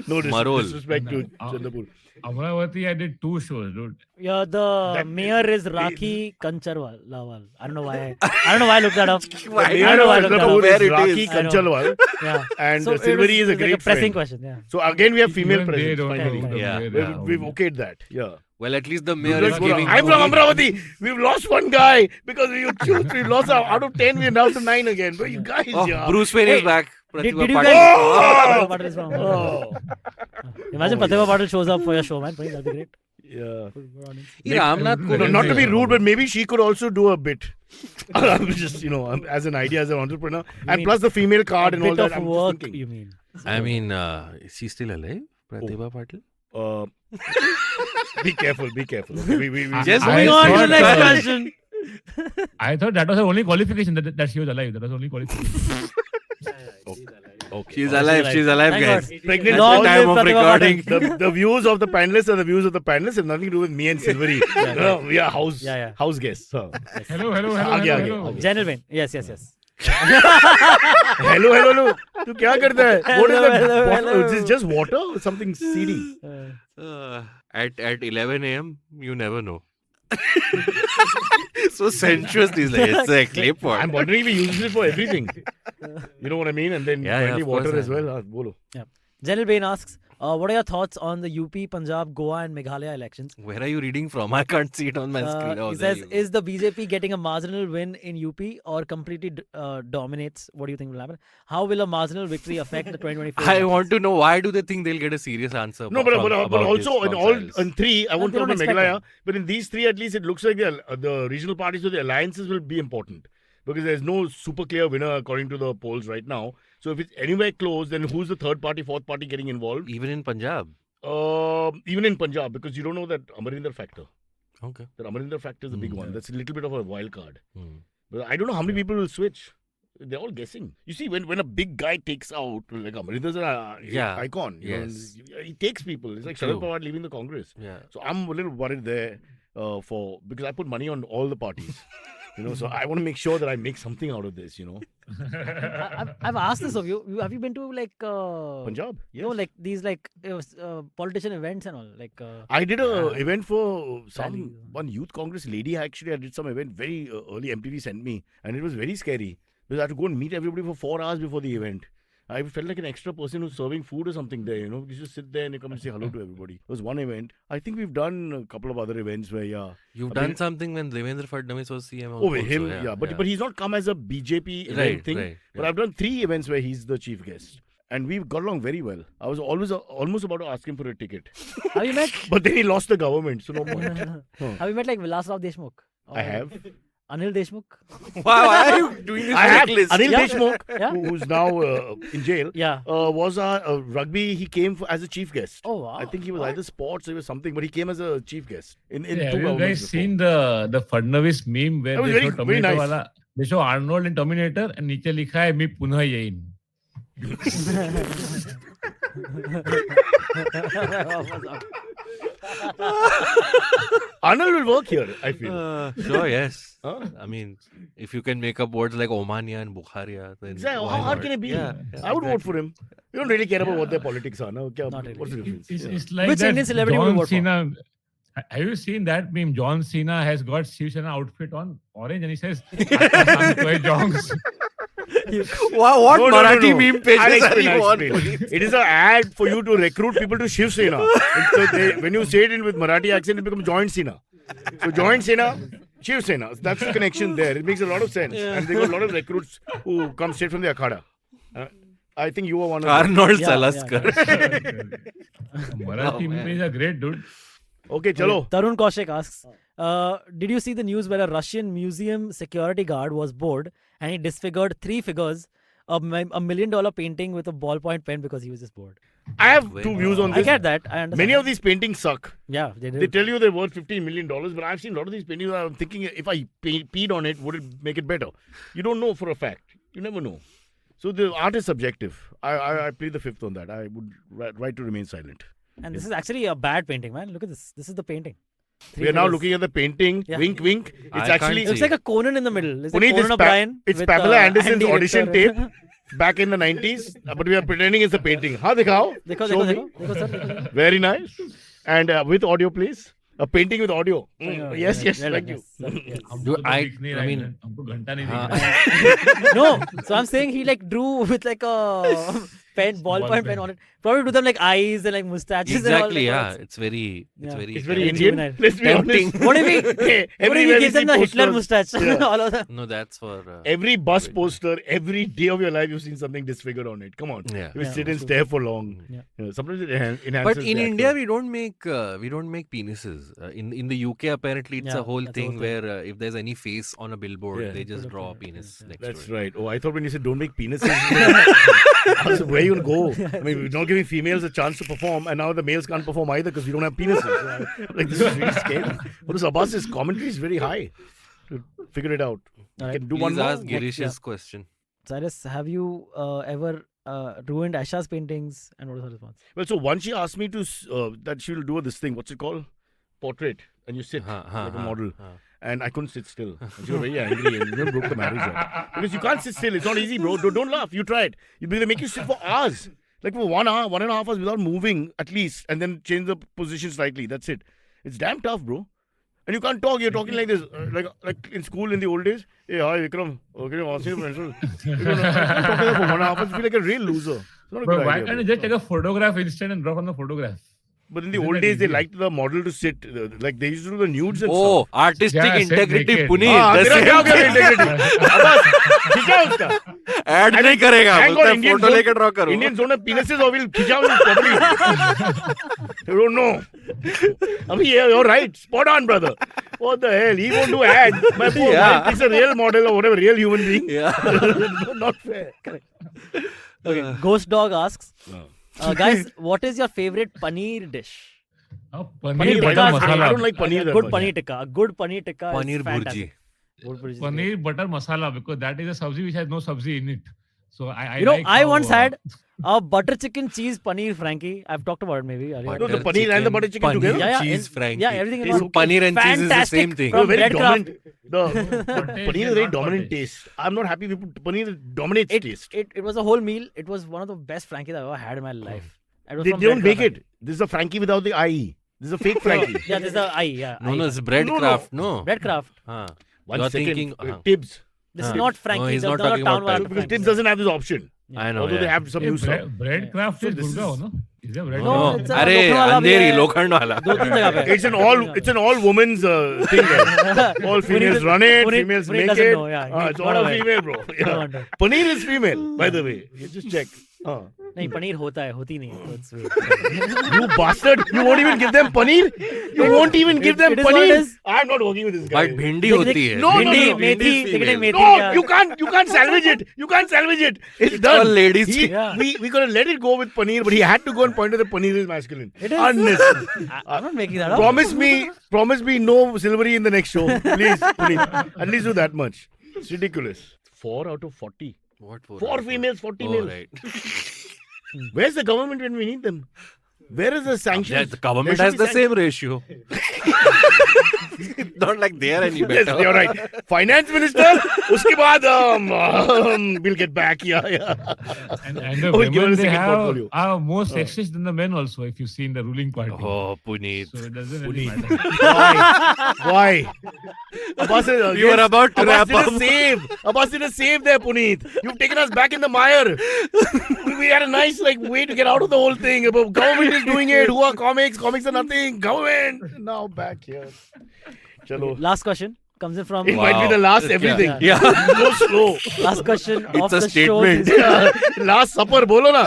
No Marol. disrespect to Uh, Chandrapur. Amravati, I did 2 shows, dude. Yeah, the That- mayor is Rakhi Kancharwal. Lawal. I don't know why. I don't know why I looked that up. Why? The mayor I know, I of looked that Chandrapur up. Where is it Rakhi is. I know. Kanchalwal Yeah. and So Silvery is a it's like great pressing friend. question. Yeah. So again, we have female Even they presence. don't Finally. know the Yeah. way We've, they are. we've okayed that. Yeah. Well, at least the mayor Let's is go giving. down. I'm you- from Amravati. We've lost one guy because we choose. We lost out of 10. We're now to 9 again. But you guys, Oh, yeah. Bruce Wayne is Hey, back. Did Pratibha you Patil. guys? Oh! Pratibha Patil is from- Oh. Imagine Oh, Pratibha Patil shows up for your show, man. That'd be great. Yeah. Yeah, Ramnath No, No, Kovind. not to be rude, but maybe she could also do a bit. I'm just, as an idea, as an entrepreneur. And mean plus the female card A and all bit that. of I'm work, just thinking. you mean? I mean, is she still alive? Pratibha Patil? Uh, be careful, be careful. Okay, we Just I Moving on to the thought, next uh, question. I thought that was the only qualification that she was alive. That was the only qualification. Okay. She's okay. alive. She's alive, Thank guys. God. Pregnant That's Long the pause. time live of Pratibha recording. The views of the panelists are the views of the panelists have nothing to do with me and Silvery. We are house guests. Huh. Hello. आगे. Gentlemen. Yes. Hello. तू क्या करता है? What is that? Hello. Is this just water or something seedy? At 11 a.m., you never know. So sensuous, these like it's a clay pot. I'm wondering if he uses it for everything. You know what I mean? And then Yeah, finally of course water I as know. well. Bolo. General Bain asks, what are your thoughts on the UP, Punjab, Goa, and Meghalaya elections? Where are you reading from? I can't see it on my screen. Oh, He there says, you go. is the BJP getting a marginal win in UP or completely dominates? What do you think will happen? How will a marginal victory affect the 2024 I elections? want to know why do they think they'll get a serious answer? No, from- but about also this in from all Cyrus? in three, I won't they talk don't about expect Meghalaya, them. but in these three at least it looks like the regional parties or the alliances will be important because there's no super clear winner according to the polls right now. So if it's anywhere close, then who's the third party, fourth party getting involved? Even in Punjab. Even in Punjab, because you don't know that Amarinder factor. Okay. That Amarinder factor is a big one. That's a little bit of a wild card. Hmm. But I don't know how many people will switch. They're all guessing. You see, when a big guy takes out, like Amarinder's an Yeah. icon. You know, Yes. he takes people. It's like True. Sharad Pawar leaving the Congress. Yeah. So I'm a little worried there because I put money on all the parties. So I want to make sure that I make something out of this. I've asked this of you. Have you been to like Punjab. Yes. No, like these like politician events and all. Like I did a event for Rally. one youth congress lady. Actually, I did some event very early. MTV sent me, and it was very scary because I had to go and meet everybody for 4 hours before the event. I felt like an extra person who's serving food or something there. You just sit there and you come and say hello to everybody. It was one event. I think we've done a couple of other events where You've I done mean- something when Devendra Fadnavis was CM. Oh, with also, him, yeah. But he's not come as a BJP event right, thing. right. But I've done 3 events where he's the chief guest. And we've got along very well. I was always almost about to ask him for a ticket. have you met? But then he lost the government, so no point. Have you met like Vilas Rao Deshmukh? I have. Anil Deshmukh? Why are you doing this I have. checklist? Anil Yeah. Deshmukh, Yeah. who's now in jail, Yeah. was a rugby. He came as a chief guest. Oh wow. I think he was either sports or he was something, but he came as a chief guest in Yeah, 2 have you governments guys before. seen the Fadnavis meme where That was they very- show very Terminator nice. wala? They show Arnold in Terminator and नीचे लिखा है मैं पुनः येईन. Arnold will work here, I feel. Sure, yes. Huh? I mean, if you can make up words like Omania and Bukharia, then Exactly. why How hard not? can it be? Yeah, I would vote exactly. for him. We don't really care about what their politics are. No? Not really. What's the difference? It's, Yeah. it's like Which that Indian celebrity would you John vote for? Cena. Have you seen that meme? John Cena has got Shiv Sena outfit on orange and he says, "Aata sang toy jongs." What No, no, no, Marathi no. meme I'll pages are explain, you I'll on? explain. It is an ad for you to recruit people to Shiv Sena. When you say it in with Marathi accent, it becomes Joint Sena. So Joint Sena, Shiv Sena. That's the connection there. It makes a lot of sense. And they got a lot of recruits who come straight from the Akhada. I think you were one of them. Arnold Yeah, Salaskar. Marathi memes are great, dude. Okay, chalo. Tarun Kaushik asks, did you see the news where a Russian museum security guard was bored and he disfigured 3 figures, a $1 million painting with a ballpoint pen because he was just bored? I have 2 views on I this. get that. I understand. Many of these paintings suck. Yeah, they They did. tell you they're worth $15 million, but I've seen a lot of these paintings. I'm thinking if I peed on it, would it make it better? You don't know for a fact. You never know. So the art is subjective. I plead the fifth on that. I would right to remain silent. And this is actually a bad painting, man. Look at this. This is the painting. 3 We are now figures. looking at the painting. Yeah. Wink, wink. It's I can't actually It looks see. like a Conan in the middle. It's Puneet, like Conan O'Brien. it's with, Pamela Anderson's Andy audition Richter. tape back in the 90s, but we are pretending it's a painting. Ha, dikhao. देखो Show देखो me. देखो देखो sir देखो Very nice. And with audio, please. A painting with audio. Yeah, Yes, yeah, yes. well Thank done, you. yes, sir, yes. हमको Do तो I- दिख नहीं I रहा है, mean- हमको घंटा नहीं हाँ. दिख रहा है. No, so I'm saying he like drew with like a ballpoint pen pen. on it. Probably do them like eyes and like mustaches. Exactly, and all, yeah. like, It's very, Yeah. It's kind very of- Indian. juvenile. Let's be Tempting. honest. What if he, what if Everywhere he we gives them see the Hitler posters- mustache? Yeah. All of that. No, that's for. Every bus Wait. poster, every day of your life, you've seen something disfigured on it. Come on. Yeah. You Yeah, sit and true. stare for long. Yeah. Sometimes it enhances. But in the India, actor. we don't make penises. In the UK, apparently, it's Yeah, a whole that's a whole thing thing. where if there's any face on a billboard, Yeah. they just Put a draw a penis, penis yeah. next That's to it. right. Oh, I thought when you said don't make penises, I was like, where you gonna go? I mean, we're not giving females a chance to perform, and now the males can't perform either because we don't have penises. So I'm like, this is really scary. But this Abbas's commentary is very high. To figure it out. All right. Can do one Please more. ask Girish's yeah. question. Cyrus, have you ever ruined Aisha's paintings, and what was her response? Well, so once she asked me to that she will do this thing. What's it called? Portrait, and you sit like a model. And I couldn't sit still. And she was very angry and even broke the marriage up. Because you can't sit still. It's not easy, bro. Don't laugh. You try it. They make you sit for hours. Like for 1 hour, 1.5 hours without moving at least. And then change the position slightly. That's it. It's damn tough, bro. And you can't talk. You're talking like this. Like in school in the old days. Hey, hi, Vikram. Okay, I'm asking you pencil. You're talking for 1.5 hours. You feel like a real loser. It's not a Bro, good why idea, can't bro. you just take a photograph instead and draw on the photograph? But in the Isn't old that days, they easy? liked the model to sit. Like they used to do the nudes and Oh, stuff. artistic Yeah, sit integrity, naked. Puneet. हाँ, the तेरा same क्या हो गया thing. integrity? Abbas, खींचा उसका. Add नहीं करेगा. Thank बोलता God है Indians फोटो लेके ड्रॉ don't, करो. Indians don't have penises or will खींचा properly. You don't know. Abhi, yeah, you're right. Spot on, brother. What the hell? He won't do ads. My poor Yeah. man, he's a real model or whatever, real human being. Yeah. Not fair. Okay. Ghost Dog asks, No. guys, what is your favorite paneer dish? Oh, Paneer paneer tikka butter is- I masala. don't like paneer A that good much. paneer tikka. A good paneer tikka Paneer is bhurji. fantastic. Good bhurji is great. Paneer butter masala, because that is a sabzi which has no sabzi in it. So I You know, like I how, once had a butter chicken cheese paneer Frankie. I've talked about it maybe earlier. No, the paneer and the butter chicken paneer, together? Yeah, yeah, cheese, in- Frankie. yeah, everything in Tastes one. Paneer and cheese is the Fantastic same thing. You're from very Bread Craft. dominant. But taste paneer is and very not dominant taste. taste. I'm not happy with paneer dominates taste. It was a whole meal. It was one of the best Frankies I've ever had in my life. It was They from don't Bread make Craft. it. This is a Frankie without the IE. This is a fake Frankie. Yeah, this is the yeah. No, it's bread No, no. craft. No. Bread Craft. हाँ. One You're second. thinking, Tibbs. This is Huh. not Frankie. No, he's the- not the talking town about one Tibbs. of the Because Tibbs Frankies. doesn't have this option. I know. Although they have some new stuff. bread craft So is this Gurgaon, is- no? Is there bread No, No, craft? it's a अरे लोखंड वाला भी अंधेरी है। लोखंड वाला. दो तीन जगह पे. It's an all women's thing. Guys. All females run it, Puneet- females Puneet make doesn't it. know, yeah. It's He's all not a aware. female, bro. No Yeah. wonder. Paneer is female, by the way. You just check. नहीं पनीर होता है होती नहीं है. So it's weird. You bastard! You won't even give them paneer. You won't even give them It is what it paneer. is. I'm not working with this guy. But भिंडी देख- होती देख- है. No, no, भिंडी no. मेथी भिंडी is देख रहे female. मेथी No, क्या? you can't salvage it. You can't salvage it. It's It's done. all ladies. Yeah. We gotta let it go with paneer, but he had to go and point to the paneer is masculine. It is. Unnecessary. I'm not making that up. Promise me no silvery in the next show. Please, please. At least do that much. It's ridiculous. 4 out of 40. What 4 females, 40 Oh, males. right. Where's the government when we need them? Where is the sanction? Yeah, the government has the same ratio. Not like they are any Yes, better. you're right. Finance minister, uske baad we'll get back. Yeah. And the Oh, give women us a they second have portfolio. are more sexist than the men also, if you see in the ruling party. Oh, Puneet. So it doesn't really Puneet. matter. Why? Abbas, You were about to Abbas wrap did up. a save. Abbas did a save there, Puneet. You've taken us back in the mire. We had a nice way to get out of the whole thing. But government is doing it. Who are comics? Comics are nothing. Government. Now back here. Chalo. Last question comes in from It might be the last everything. Yeah. Go slow. last question of a the statement. show. Last supper, bolo na.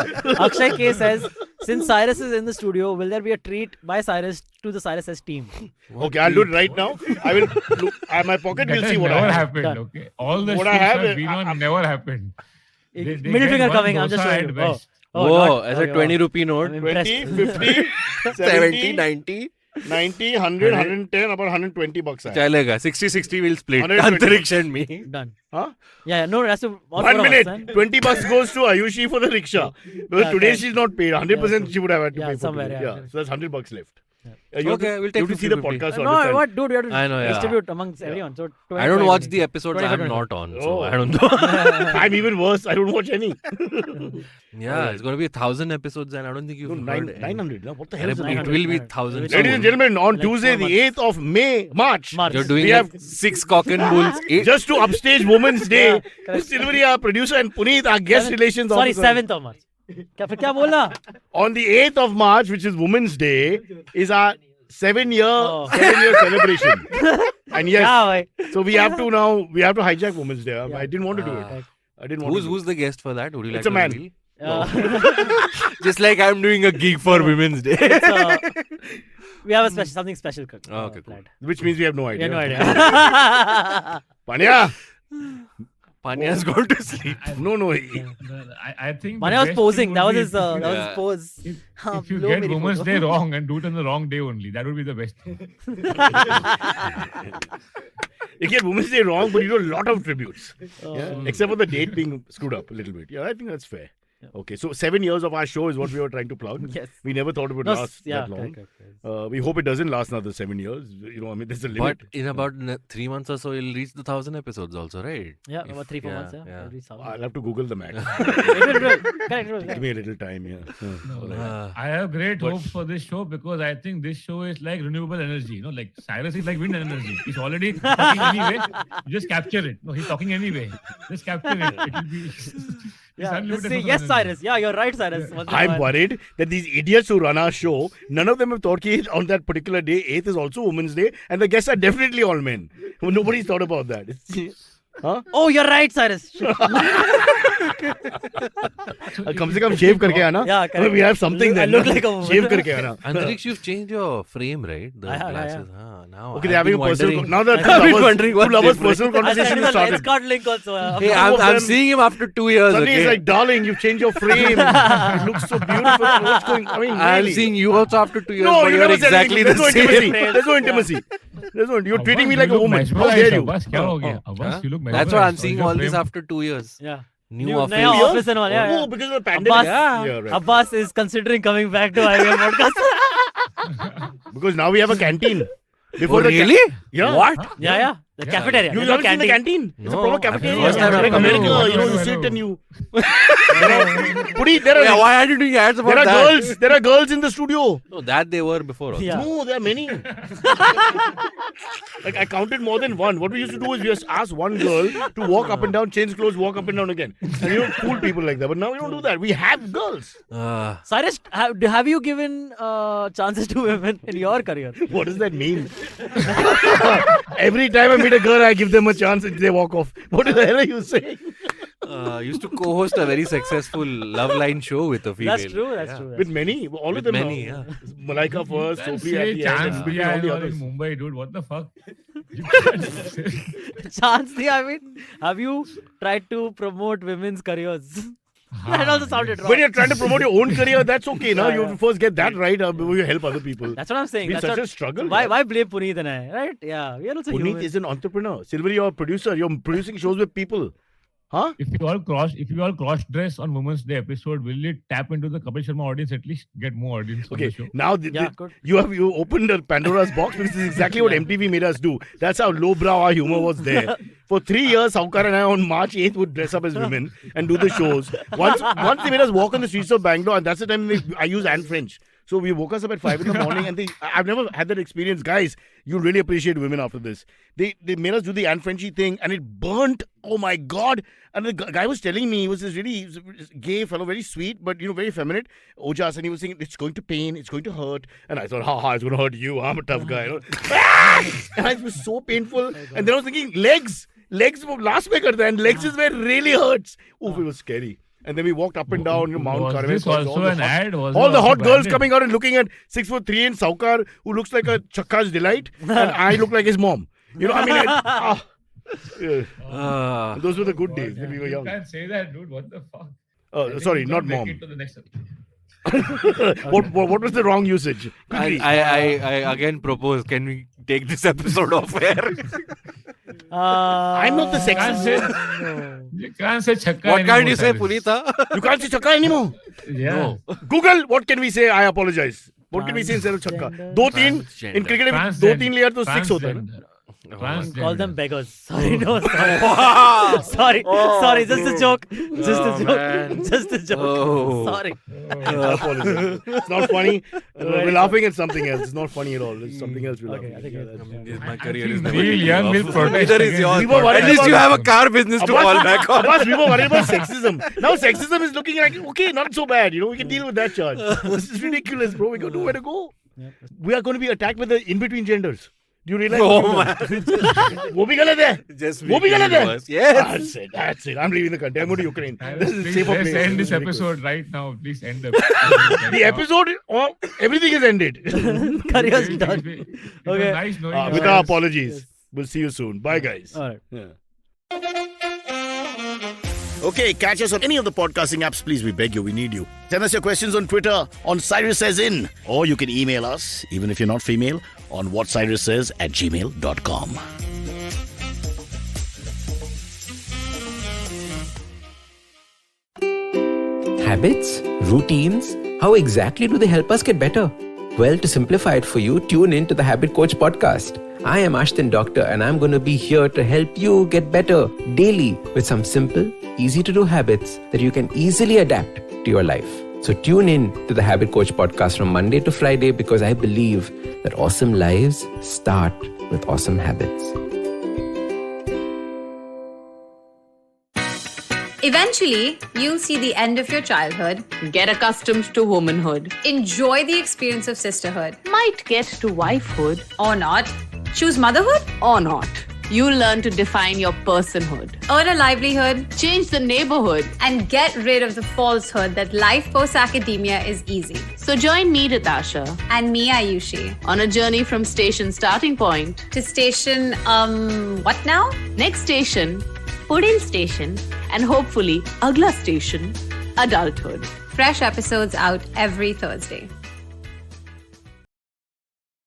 Akshay K says, since Cyrus is in the studio, will there be a treat by Cyrus to the Cyrus S team? Okay, I'll do it right now. I will look at my pocket. That We'll has see what never I have. happened, Done. okay? All the What shows I have I've is- been on I'm- never happened. They Middle get finger one coming, I'm just dosa showing at you. best. Whoa, not- as a okay, 20 wow. rupee note. I'm impressed. 20, 50, 70, 90. 90, 100, 110, about 120 bucks. I have. चलेगा 60-60 will split 120 अंतरिक्ष and me. Done. Huh? Yeah, no, that's to all 1 four of us, minute. man. 20 bucks goes to Ayushi for the rickshaw. Because Yeah, today okay. she's not paid. 100% she would have had to Yeah, pay for somewhere, today. yeah. So that's 100 bucks left. Yeah. You have Okay, to, we'll take you have to see the 50-50. podcast to No, understand. what, dude, we have to I know, yeah. distribute amongst everyone. So I don't 25, watch the episodes 25, I'm 25. not on, so Oh. I don't know. I'm even worse. I don't watch any. Yeah, it's going to be 1,000 episodes and I don't think you've No, heard 900. No, what the hell Arre, is but it? it 900, will be 900. 1,000 Ladies Ladies soon. and gentlemen, on Like Tuesday, 4 the 8th of March, March. You're doing we like have 6 cock and bulls. 8, just to upstage Women's Day, Yeah, correct. Silvery, our producer, and Puneet, our guest relations Sorry, officer. 7th of March. क्या बोला? On the 8th of March, which is Women's Day, is our 7-year Oh. celebration. And yes, क्या भाई? so we have to hijack Women's Day. I didn't want to do it. Ah. I didn't want to. Who's the guest for that? Would you like It's a to man. reveal? Uh, Just like I'm doing a gig for Women's Day. we have a special, something special. Oh, okay, cool. planned. Which means we have no We idea. have no idea. Panya! Panya's gone to sleep. No. I think Mane the was best posing. thing That would was be his. That was Yeah. his pose. if you Blow get मेरी Women's photo. Day wrong and do it on the wrong day only, that would be the best thing. You get Women's Day wrong, but you do a lot of tributes. Oh. Yeah? Except for the date being screwed up a little bit. Yeah, I think that's fair. Okay, so 7 years of our show is what we were trying to plug. Yes. We never thought it would No, last that long. correct. We hope it doesn't last another 7 years. You know, I mean, there's a limit. But in about 3 months or so, you'll reach the 1,000 episodes also, right? Yeah, If- about 3-4 yeah, months. Yeah, yeah. every summer. I'll have to Google the math. Correct. Give me a little time, yeah. No, Uh, I have great but- hope for this show because I think this show is like renewable energy. You know, like Cyrus is like wind energy. He's already talking anyway. You just capture it. No, he's talking anyway. Just capture it. It will be. Yeah, unlimited just say source of yes, energy. Cyrus. Yeah, you're right, Cyrus. Once in a I'm while. worried that these idiots who run our show, none of them have thought that on that particular day, 8th is also Women's Day, and the guests are definitely all men. Well, nobody's thought about that. Huh? Oh, you're right, Cyrus. कम से कम shave करके आना. Yeah, correct. We have something I then. look na? like a woman. Shave करके आना. Antariksh, you've changed your frame, right? The I have, yeah, glasses. Now Okay, I've they're having a been personal. wondering- Now that I've been two wondering what's lovers' different. personal I conversation sent has you the started. lens card link also. Hey, Some I'm of them- seeing him after 2 years. Suddenly Okay? he's like, darling, you've changed your frame. It looks so beautiful. What's going? I mean, I'm really. seeing you also after 2 years. No, but you you're never said exactly anything. the There's no same. intimacy. There's no intimacy. There's no. You're treating me Abbas, like a you look woman. How mesmerized, dare you? Abbas, क्या हो गया? Abbas, Huh? you look That's why I'm mesmerized. seeing Your all this frame- after 2 years. Yeah. New office. Naya office and all. Yeah, Oh, yeah. because of the pandemic. Abbas, Yeah, right. Abbas is considering coming back to IVM podcast. Because now we have a canteen. Oh, Before the really? Yeah. What? Yeah. The Yeah. cafeteria. You There's no haven't seen the canteen. canteen? It's a No, proper I've cafeteria. first time I've Like come America, here. you know, you I sit know. and you. Puri, there Yeah, are why are you doing ads about there are that? girls. There are girls in the studio. No, that they were before. Also. Yeah. No, there are many. Like I counted more than one. What we used to do is we just ask one girl to walk up and down, change clothes, walk up and down again. And you don't fool people like that. But now we don't do that. We have girls. Cyrus, have you given chances to women in your career? What does that mean? Every time I meet a girl, I give them a chance and they walk off. What the hell are you saying? Used to co-host a very successful love line show with a female. That's true. That's Yeah. true. With many, all With of them. many, now. yeah. Malaika first, Can't Sophie at say the chance end, diya and all and the all in others. Mumbai, dude. What the fuck? You can't say- Chance, I mean, have you tried to promote women's careers? That also sounded wrong. When you're trying to promote your own career, that's okay. Now Yeah, you yeah. have to first get that right before you help other people. That's what I'm saying. It's That's such what, a struggle. why blame Puneet and I, right? Yeah, we are also Puneet human. is an entrepreneur. Silvery, you're a producer. You're producing shows with people. Huh? If you all cross dress on Women's Day episode, will it tap into the Kapil Sharma audience at least? Get more audience on Okay, the show. now Yeah, good. you opened a Pandora's box because this is exactly what MTV made us do. That's how lowbrow our humor was there. For 3 years, Saukar and I on March 8th would dress up as women and do the shows. Once they made us walk on the streets of Bangalore, and that's the time I use Anne French. So we woke us up at 5 in the morning, and I've never had that experience. Guys, you really appreciate women after this. They made us do the Anne Frenchy thing, and it burnt. Oh my God. And the guy was telling me, he was this really gay fellow, very sweet, but very feminine. Ojas, and he was saying, it's going to pain, it's going to hurt. And I thought, it's going to hurt you. I'm a tough guy. And it was so painful. And then I was thinking, legs were last mein karta, and legs is where it really hurts. Oh, it was scary. And then we walked up and down Mount Was Carmel. this also an ad? Was All it the also hot girls branded? coming out and looking at 6'3" in Saukar, who looks like a Chakka's delight, and I look like his mom. Those were the good days when we were You young. can't say that, dude. What the fuck? I Oh, think sorry, we not can't make mom. it to the next episode. What was the wrong usage? Quickly. I again propose, can we take this episode off air? I'm not the Can't sexist. say, No. you can't say chakka What can't anymore, you say, Cyrus. Punita? You can't say Chakka anymore. Yeah. No. Google, what can we say? I apologize. What can we say instead of Chakka? Transgender. 2-3 Transgender. in cricket, में Transgender. 2-3 लिया तो 6 होता है ना. Transgender. Call them Transgender. beggars. Sorry, no. Sorry. Sorry. Just a joke. Just a Oh, joke. man. Just a joke. Oh. Sorry. I apologize. It's not funny. We're laughing at something else. It's not funny at all. It's something else we're Okay, laughing I think at. it's- Yeah, that's- My career is think never Neil taking Young off. will protest Neither is against yours. We were worried At least about you have a that. car business to fall back on. Abbas, we were worried about sexism. Now sexism is looking like, okay, not so bad. We can deal with that charge. This is ridiculous, bro. We got nowhere to go. We are going to be attacked with the in-between genders. Do you realize? Oh, what we've done? वो भी गलत है. Just वो भी making गलत it है. worse. Yes. That's it. I'm leaving the country. I'm going to Ukraine. This is a Please, safer let's place. end this This is ridiculous. episode right now. Please end the The episode, everything is ended. Career's done. Okay. Okay. Nice knowing With you our guys. apologies. We'll see you soon. Bye, guys. All right. Yeah. Okay, catch us on any of the podcasting apps. Please, we beg you, we need you. Send us your questions on Twitter on Cyrus Says In. Or you can email us, even if you're not female, on whatcyrussays@gmail.com. Habits? Routines? How exactly do they help us get better? Well, to simplify it for you, tune in to the Habit Coach podcast. I am Ashton Doctor, and I'm going to be here to help you get better daily with some simple, easy to do habits that you can easily adapt to your life. So tune in to the Habit Coach podcast from Monday to Friday, because I believe that awesome lives start with awesome habits. Eventually, you'll see the end of your childhood, Get accustomed to womanhood. enjoy the experience of sisterhood, Might get to wifehood or not, choose motherhood, or not. You'll learn to define your personhood. earn a livelihood, Change the neighborhood. and get rid of the falsehood that life post-academia is easy. So join me, Natasha, And me, Ayushi, on a journey from station starting point. to station, what now? Next station, Pudin Station, and hopefully, Agla Station, adulthood. Fresh episodes out every Thursday.